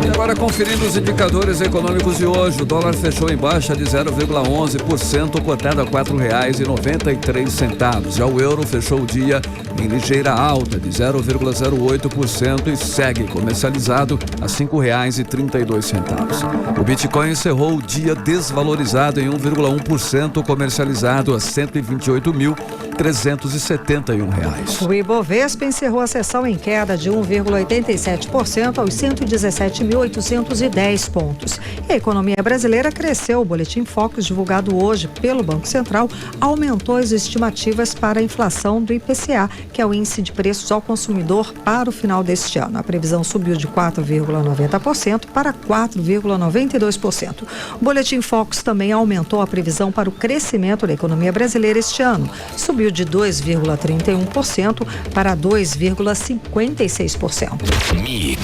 E agora, conferindo os indicadores econômicos de hoje, o dólar fechou em baixa de 0,11%, cotado a R$ 4,93. Já o euro fechou o dia em ligeira alta de 0,08% e segue comercializado a R$ 5,32. O Bitcoin encerrou o dia desvalorizado em 1,1%, comercializado a R$ 128.371. O Ibovespa encerrou a sessão em queda de 1,87% aos 117 17.810 pontos. E a economia brasileira cresceu. O Boletim Focus, divulgado hoje pelo Banco Central, aumentou as estimativas para a inflação do IPCA, que é o índice de preços ao consumidor, para o final deste ano. A previsão subiu de 4,90% para 4,92%. O Boletim Focus também aumentou a previsão para o crescimento da economia brasileira este ano. Subiu de 2,31% para 2,56%. Mix.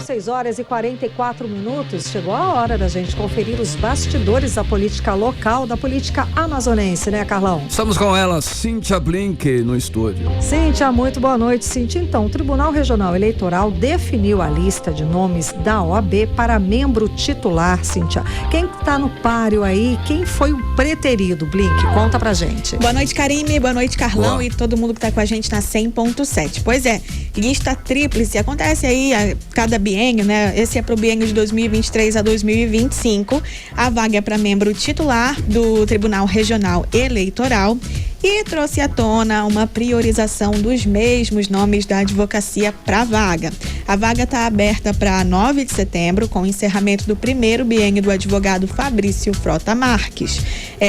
6h44. Chegou a hora da gente conferir os bastidores da política local, da política amazonense, né, Carlão? Estamos com ela, Cíntia Blink, no estúdio. Cíntia, muito boa noite, Cíntia. Então, o Tribunal Regional Eleitoral definiu a lista de nomes da OAB para membro titular, Cíntia. Quem está no páreo aí? Quem foi o preterido, Blink? Conta pra gente. Boa noite, Karime. Boa noite, Carlão. E todo mundo que está com a gente na 100.7. Pois é, lista tríplice. Acontece aí a cada biênio, né? Esse é pro biênio de 2023 a 2025. A vaga é para membro titular do Tribunal Regional Eleitoral e trouxe à tona uma priorização dos mesmos nomes da advocacia para a vaga. A vaga está aberta para 9 de setembro, com o encerramento do primeiro biênio do advogado Fabrício Frota Marques.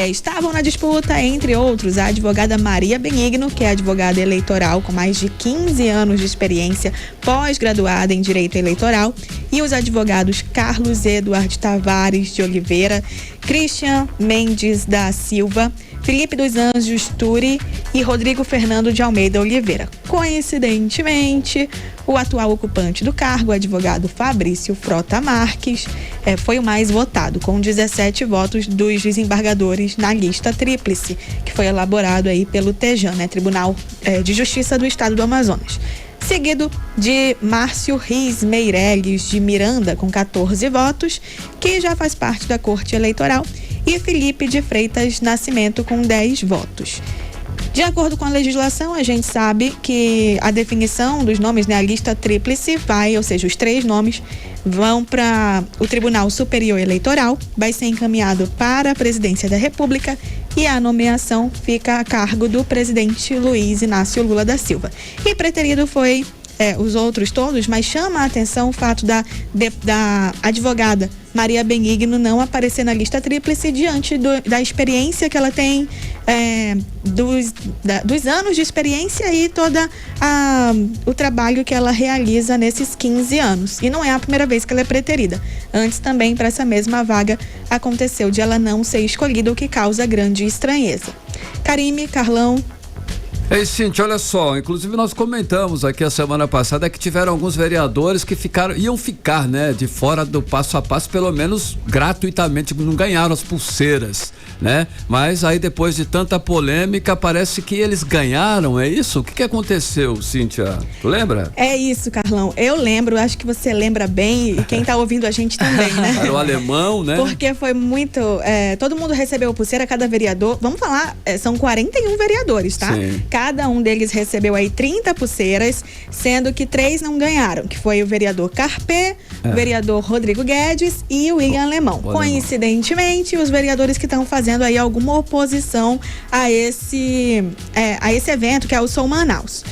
Estavam na disputa, entre outros, a advogada Maria Benigno, que é advogada eleitoral com mais de 15 anos de experiência, pós-graduada em Direito Eleitoral, e os advogados Carlos Eduardo Tavares de Oliveira, Christian Mendes da Silva, Felipe dos Anjos Turi e Rodrigo Fernando de Almeida Oliveira. Coincidentemente, o atual ocupante do cargo, o advogado Fabrício Frota Marques, foi o mais votado, com 17 votos dos desembargadores na lista tríplice, que foi elaborado aí pelo TEJAN, né, Tribunal de Justiça do Estado do Amazonas. Seguido de Márcio Riz Meirelles de Miranda, com 14 votos, que já faz parte da Corte Eleitoral, e Felipe de Freitas Nascimento, com 10 votos. De acordo com a legislação, a gente sabe que a definição dos nomes, né, a lista tríplice vai, ou seja, os 3 nomes vão para o Tribunal Superior Eleitoral, vai ser encaminhado para a Presidência da República e a nomeação fica a cargo do presidente Luiz Inácio Lula da Silva. E preterido foi os outros todos, mas chama a atenção o fato da advogada Maria Benigno não aparecer na lista tríplice diante da experiência que ela tem, dos anos de experiência e todo o trabalho que ela realiza nesses 15 anos. E não é a primeira vez que ela é preterida. Antes também, para essa mesma vaga, aconteceu de ela não ser escolhida, o que causa grande estranheza. Karime, Carlão. Ei, Cíntia, olha só, inclusive nós comentamos aqui a semana passada que tiveram alguns vereadores que iam ficar, né, de fora do passo a passo, pelo menos gratuitamente, não ganharam as pulseiras, né? Mas aí depois de tanta polêmica, parece que eles ganharam, é isso? O que aconteceu, Cíntia? Tu lembra? É isso, Carlão. Eu lembro, acho que você lembra bem, e quem tá ouvindo a gente também, né? Era o alemão, né? Porque foi muito, todo mundo recebeu pulseira, cada vereador, vamos falar, são 41 vereadores, tá? Sim. Cada um deles recebeu aí 30 pulseiras, sendo que 3 não ganharam, que foi o vereador Carpê, o vereador Rodrigo Guedes e o William Alemão. Coincidentemente, os vereadores que estão fazendo aí alguma oposição a esse evento, que é o Sou Manaus.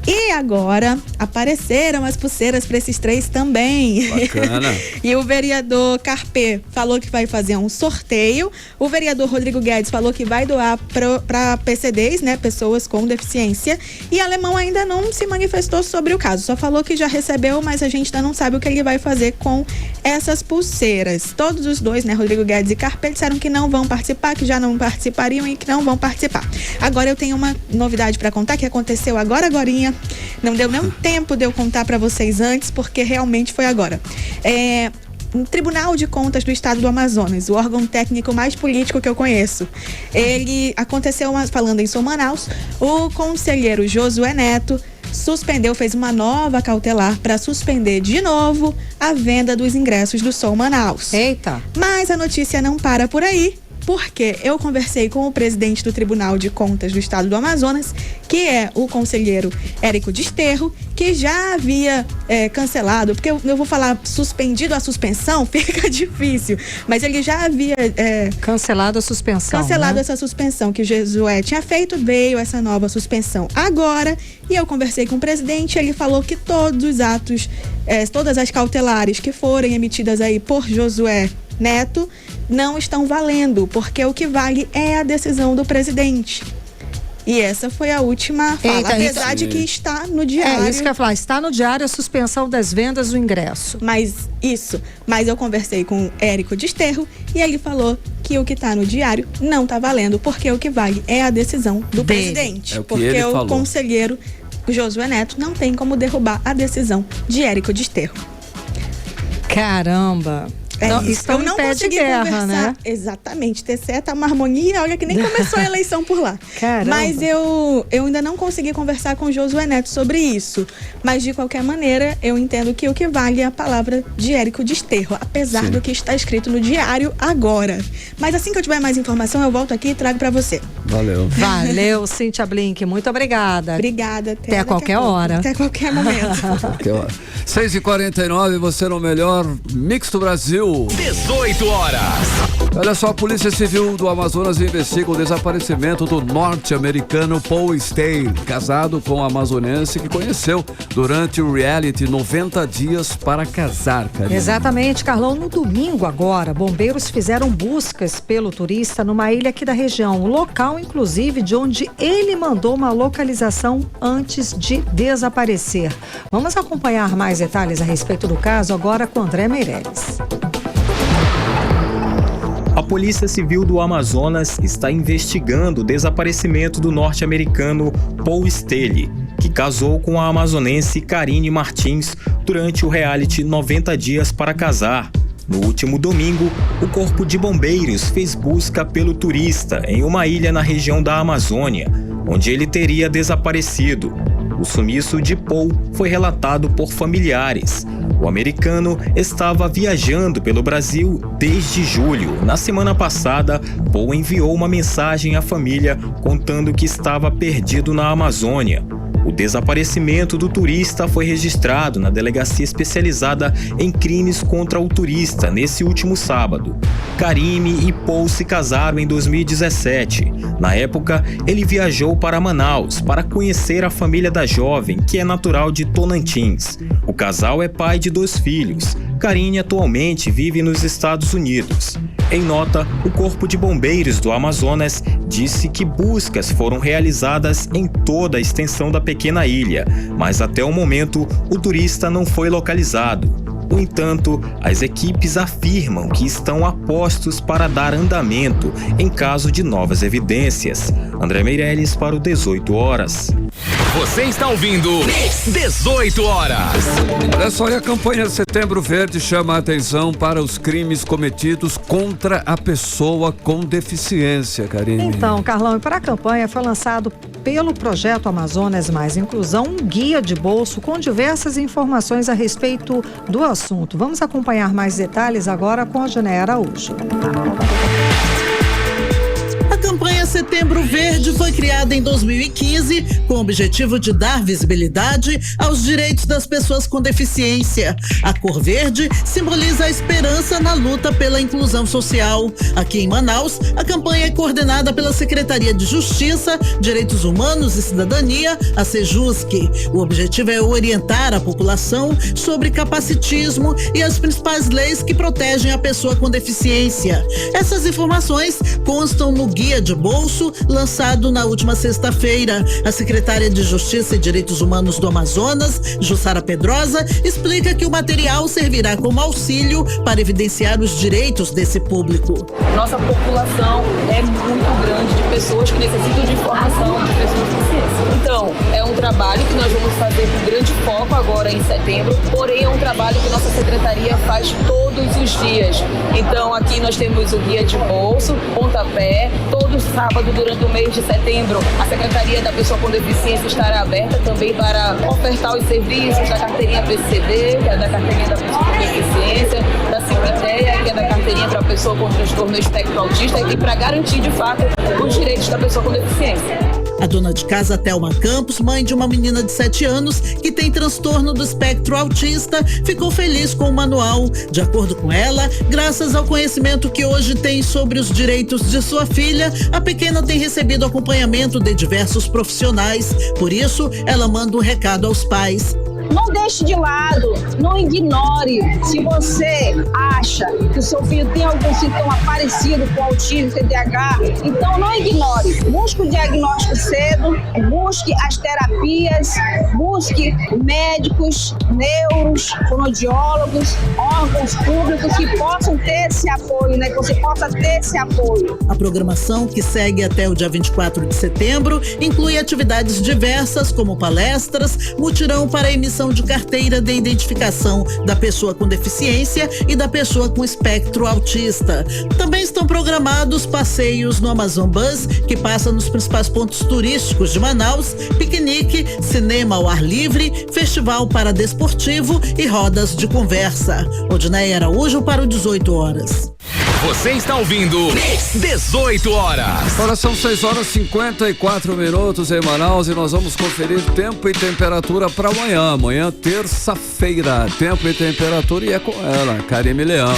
E agora apareceram as pulseiras para esses 3 também. Bacana. E o vereador Carpê falou que vai fazer um sorteio. O vereador Rodrigo Guedes falou que vai doar para PCDs, né, pessoas com deficiência. E Alemão ainda não se manifestou sobre o caso. Só falou que já recebeu, mas a gente ainda não sabe o que ele vai fazer com essas pulseiras. Todos os 2, né, Rodrigo Guedes e Carpê, disseram que não vão participar, que já não participariam e que não vão participar. Agora eu tenho uma novidade para contar que aconteceu agorinha. Não deu nem tempo de eu contar para vocês antes, porque realmente foi agora. No Tribunal de Contas do Estado do Amazonas, o órgão técnico mais político que eu conheço, ele aconteceu, falando em Sou Manaus, o conselheiro Josué Neto fez uma nova cautelar para suspender de novo a venda dos ingressos do Sou Manaus. Eita! Mas a notícia não para por aí. porque eu conversei com o presidente do Tribunal de Contas do Estado do Amazonas, que é o conselheiro Érico Desterro, que já havia cancelado, porque eu vou falar suspendido a suspensão, fica difícil, mas ele já havia cancelado a suspensão. Cancelado, né? Essa suspensão que Josué tinha feito, veio essa nova suspensão agora, e eu conversei com o presidente, ele falou que todos os atos, todas as cautelares que forem emitidas aí por Josué Neto não estão valendo, porque o que vale é a decisão do presidente. E essa foi a última fala, apesar de que está no diário. Isso que eu ia falar, está no diário a suspensão das vendas do ingresso. Mas eu conversei com o Érico Desterro e ele falou que o que está no diário não está valendo, porque o que vale é a decisão do presidente. Porque o conselheiro Josué Neto não tem como derrubar a decisão de Érico Desterro. Caramba! Eu não consegui conversar, né? Exatamente, TCE tá uma harmonia, olha que nem começou a eleição por lá. Caramba. Mas eu ainda não consegui conversar com o Josué Neto sobre isso, mas de qualquer maneira eu entendo que o que vale é a palavra de Érico Desterro, apesar do que está escrito no diário agora. Mas assim que eu tiver mais informação eu volto aqui e trago pra você. Valeu, Cíntia Blink, muito obrigada. Obrigada, até a qualquer hora. Até qualquer momento. 6h49, você no melhor Mix do Brasil. 18 horas. Olha só, a Polícia Civil do Amazonas investiga o desaparecimento do norte-americano Paul Stale, casado com a amazonense que conheceu durante o reality 90 Dias para Casar, Karine. Exatamente, Carlão. No domingo agora, bombeiros fizeram buscas pelo turista numa ilha aqui da região, o local, inclusive, de onde ele mandou uma localização antes de desaparecer. Vamos acompanhar mais detalhes a respeito do caso agora com André Meirelles. A Polícia Civil do Amazonas está investigando o desaparecimento do norte-americano Paul Stale, que casou com a amazonense Karine Martins durante o reality 90 Dias para Casar. No último domingo, o Corpo de Bombeiros fez busca pelo turista em uma ilha na região da Amazônia, onde ele teria desaparecido. O sumiço de Paul foi relatado por familiares. O americano estava viajando pelo Brasil desde julho. Na semana passada, Paul enviou uma mensagem à família contando que estava perdido na Amazônia. O desaparecimento do turista foi registrado na Delegacia Especializada em Crimes contra o Turista nesse último sábado. Karine e Paul se casaram em 2017. Na época, ele viajou para Manaus para conhecer a família da jovem, que é natural de Tocantins. O casal é pai de 2 filhos. Karine atualmente vive nos Estados Unidos. Em nota, o Corpo de Bombeiros do Amazonas disse que buscas foram realizadas em toda a extensão da pequena ilha, mas até o momento o turista não foi localizado. No entanto, as equipes afirmam que estão a postos para dar andamento em caso de novas evidências. André Meirelles para o 18 horas. Você está ouvindo 18 horas. Olha só, e a campanha Setembro Verde chama a atenção para os crimes cometidos contra a pessoa com deficiência, Karine. Então, Carlão, e para a campanha foi lançado pelo Projeto Amazonas Mais Inclusão um guia de bolso com diversas informações a respeito do assunto. Vamos acompanhar mais detalhes agora com a Jané Araújo. A campanha Setembro Verde foi criada em 2015 com o objetivo de dar visibilidade aos direitos das pessoas com deficiência. A cor verde simboliza a esperança na luta pela inclusão social. Aqui em Manaus, a campanha é coordenada pela Secretaria de Justiça, Direitos Humanos e Cidadania, a Sejusc. O objetivo é orientar a população sobre capacitismo e as principais leis que protegem a pessoa com deficiência. Essas informações constam no guia de bolso lançado na última sexta-feira. A secretária de Justiça e Direitos Humanos do Amazonas, Jussara Pedrosa, explica que o material servirá como auxílio para evidenciar os direitos desse público. Nossa população é muito grande de pessoas que necessitam de informação de pessoas com deficiência. Então, é um trabalho que nós vamos fazer com grande foco agora em setembro, porém é um trabalho que nossa secretaria faz todos os dias. Então, aqui nós temos o guia de bolso, pontapé, todo sábado sábado, durante o mês de setembro, a Secretaria da Pessoa com Deficiência estará aberta também para ofertar os serviços da carteirinha PCD, que é da carteirinha da pessoa com deficiência, da Cipiteia, que é da carteirinha para a pessoa com transtorno espectro autista, e para garantir, de fato, os direitos da pessoa com deficiência. A dona de casa, Thelma Campos, mãe de uma menina de 7 anos que tem transtorno do espectro autista, ficou feliz com o manual. De acordo com ela, graças ao conhecimento que hoje tem sobre os direitos de sua filha, a pequena tem recebido acompanhamento de diversos profissionais. Por isso, ela manda um recado aos pais. Não deixe de lado, não ignore. Se você acha que o seu filho tem algum sintoma parecido com autismo, TDAH, então não ignore. Busque o diagnóstico cedo, busque as terapias, busque médicos, neuros, fonoaudiólogos, órgãos públicos que possam ter esse apoio, né? Que você possa ter esse apoio. A programação, que segue até o dia 24 de setembro, inclui atividades diversas, como palestras, mutirão para emissão de carteira de identificação da pessoa com deficiência e da pessoa com espectro autista. Também estão programados passeios no Amazon Bus, que passa nos principais pontos turísticos de Manaus, piquenique, cinema ao ar livre, festival paradesportivo e rodas de conversa. Odinei Araújo para o 18 horas. Você está ouvindo 18 horas. Agora são 6h54 em Manaus, e nós vamos conferir tempo e temperatura para amanhã. Amanhã, terça-feira. Tempo e temperatura, e é com ela, Karime Leão.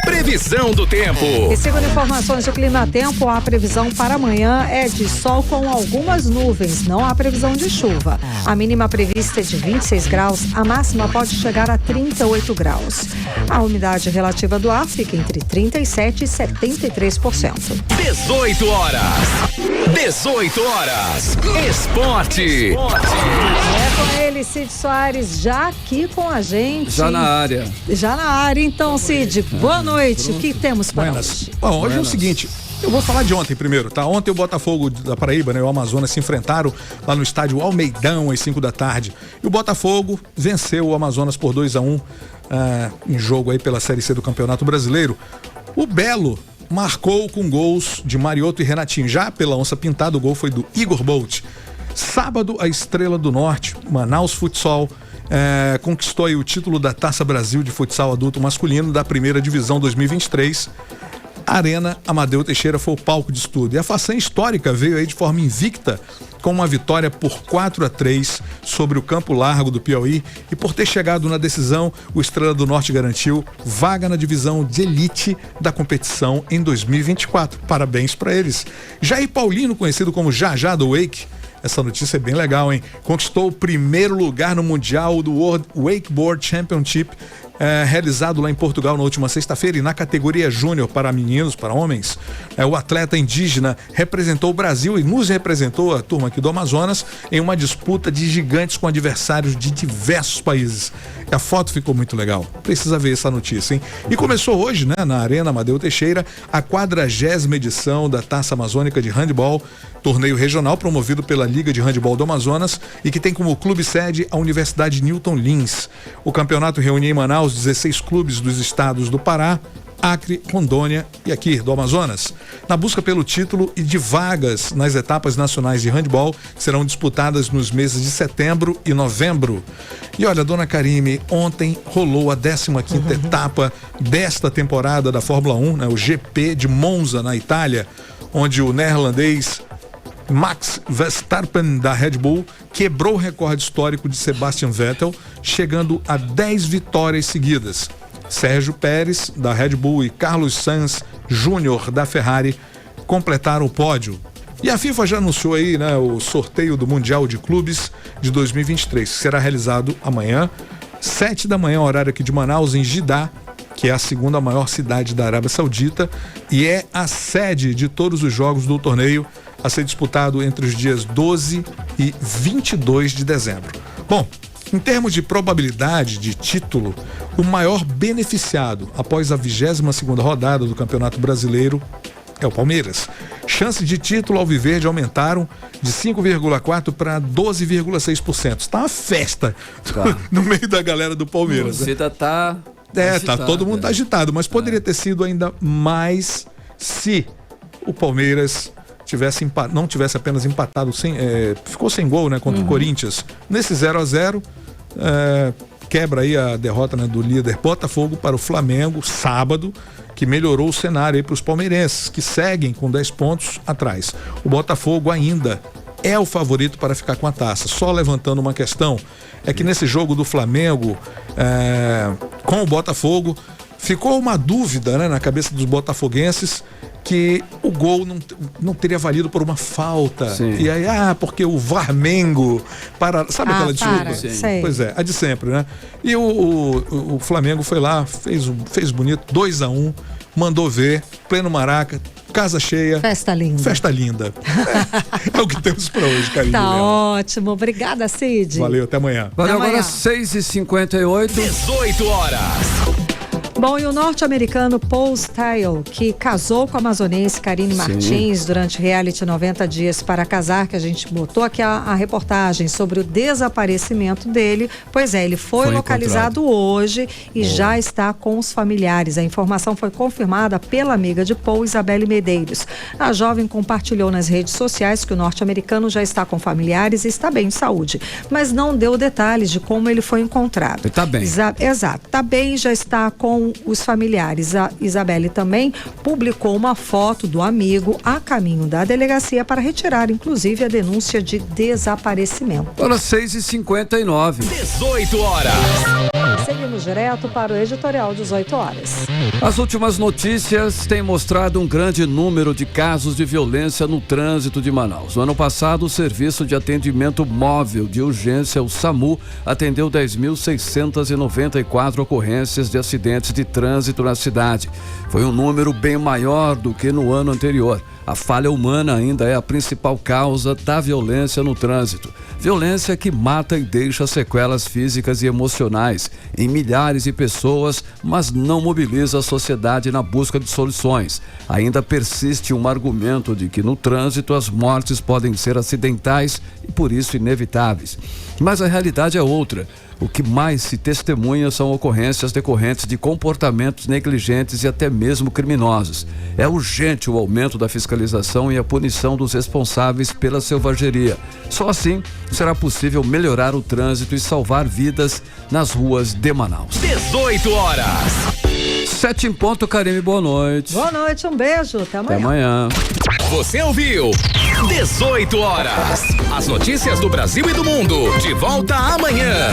Previsão do tempo. E segundo informações do Climatempo, a previsão para amanhã é de sol com algumas nuvens, não há previsão de chuva. A mínima prevista é de 26 graus, a máxima pode chegar a 38 graus. A umidade relativa do ar fica entre 37% e 73%. 18 horas. 18 horas. Esporte. É com ele, Cid Soares, já aqui com a gente. Já na área. Já na área, então, Cid, boa noite. O que temos para hoje? Bom, hoje é o seguinte, eu vou falar de ontem primeiro, tá? Ontem o Botafogo da Paraíba, né, e o Amazonas se enfrentaram lá no estádio Almeidão às 5 da tarde. E o Botafogo venceu o Amazonas por 2-1 em jogo aí pela Série C do Campeonato Brasileiro. O Belo marcou com gols de Marioto e Renatinho. Já pela Onça Pintada, o gol foi do Igor Bolt. Sábado, a Estrela do Norte, Manaus Futsal, conquistou aí o título da Taça Brasil de Futsal Adulto Masculino da Primeira Divisão 2023. A Arena Amadeu Teixeira foi o palco de estudo. E a façanha histórica veio aí de forma invicta, com uma vitória por 4-3 sobre o Campo Largo do Piauí. E por ter chegado na decisão, o Estrela do Norte garantiu vaga na divisão de elite da competição em 2024. Parabéns para eles. Jair Paulino, conhecido como Jajá do Wake, essa notícia é bem legal, hein? Conquistou o primeiro lugar no Mundial do World Wakeboard Championship, realizado lá em Portugal na última sexta-feira, e na categoria júnior para meninos, para homens, o atleta indígena representou o Brasil e nos representou, a turma aqui do Amazonas, em uma disputa de gigantes com adversários de diversos países. A foto ficou muito legal. Precisa ver essa notícia, hein? E começou hoje, né, na Arena Amadeu Teixeira, a 40ª edição da Taça Amazônica de Handball, torneio regional promovido pela Liga de Handball do Amazonas e que tem como clube sede a Universidade Newton Lins. O campeonato reunia em Manaus 16 clubes dos estados do Pará, Acre, Rondônia e aqui do Amazonas, na busca pelo título e de vagas nas etapas nacionais de handball, que serão disputadas nos meses de setembro e novembro. E olha, dona Karime, ontem rolou a 15ª etapa desta temporada da Fórmula 1, né, o GP de Monza, na Itália, onde o neerlandês Max Verstappen, da Red Bull, quebrou o recorde histórico de Sebastian Vettel, chegando a 10 vitórias seguidas. Sérgio Pérez, da Red Bull, e Carlos Sainz Júnior, da Ferrari, completaram o pódio. E a FIFA já anunciou aí, né, o sorteio do Mundial de Clubes de 2023, que será realizado amanhã, 7 da manhã, horário aqui de Manaus, em Jeddah, que é a segunda maior cidade da Arábia Saudita e é a sede de todos os jogos do torneio, a ser disputado entre os dias 12 e 22 de dezembro. Bom, em termos de probabilidade de título, o maior beneficiado após a 22ª rodada do Campeonato Brasileiro é o Palmeiras. Chances de título alviverde aumentaram de 5,4% para 12,6%. Está uma festa no meio da galera do Palmeiras. Você tá agitado, todo mundo tá agitado, mas poderia ter sido ainda mais se o Palmeiras não tivesse apenas empatado, ficou sem gol, né, contra o Corinthians. Nesse 0-0, quebra aí a derrota, né, do líder Botafogo para o Flamengo, sábado, que melhorou o cenário aí para os palmeirenses, que seguem com 10 pontos atrás. O Botafogo ainda é o favorito para ficar com a taça. Só levantando uma questão, é que nesse jogo do Flamengo com o Botafogo, ficou uma dúvida, né, na cabeça dos botafoguenses, que o gol não teria valido por uma falta. Sim. E aí, porque o Varmengo sabe aquela desculpa? Pois é, a de sempre, né? E o Flamengo foi lá, fez bonito, 2-1, mandou ver, pleno Maraca, casa cheia. Festa linda. Festa linda. É o que temos para hoje, Karine. Tá ótimo. Obrigada, Cid. Valeu, até amanhã. Valeu, agora 6h58. 18 horas. Bom, e o norte-americano Paul Style, que casou com a amazonense Karine Martins durante o reality 90 Dias para Casar, que a gente botou aqui a reportagem sobre o desaparecimento dele. Pois é, ele foi localizado hoje e já está com os familiares. A informação foi confirmada pela amiga de Paul, Isabelle Medeiros. A jovem compartilhou nas redes sociais que o norte-americano já está com familiares e está bem de saúde, mas não deu detalhes de como ele foi encontrado. Ele está bem. Exato, está bem, já está com os familiares. A Isabelle também publicou uma foto do amigo a caminho da delegacia para retirar, inclusive, a denúncia de desaparecimento. Agora 6h59. 18 horas. Seguimos direto para o editorial 18 horas. As últimas notícias têm mostrado um grande número de casos de violência no trânsito de Manaus. No ano passado, o Serviço de Atendimento Móvel de Urgência, o SAMU, atendeu 10.694 ocorrências de acidentes de trânsito na cidade. Foi um número bem maior do que no ano anterior. A falha humana ainda é a principal causa da violência no trânsito. Violência que mata e deixa sequelas físicas e emocionais em milhares de pessoas, mas não mobiliza a sociedade na busca de soluções. Ainda persiste um argumento de que no trânsito as mortes podem ser acidentais e por isso inevitáveis. Mas a realidade é outra. O que mais se testemunha são ocorrências decorrentes de comportamentos negligentes e até mesmo criminosos. É urgente o aumento da fiscalização e a punição dos responsáveis pela selvageria. Só assim será possível melhorar o trânsito e salvar vidas nas ruas de Manaus. 18 horas. 7 em ponto, Karine, boa noite. Boa noite, um beijo, até amanhã. Até amanhã. Você ouviu 18 horas. As notícias do Brasil e do mundo. De volta amanhã.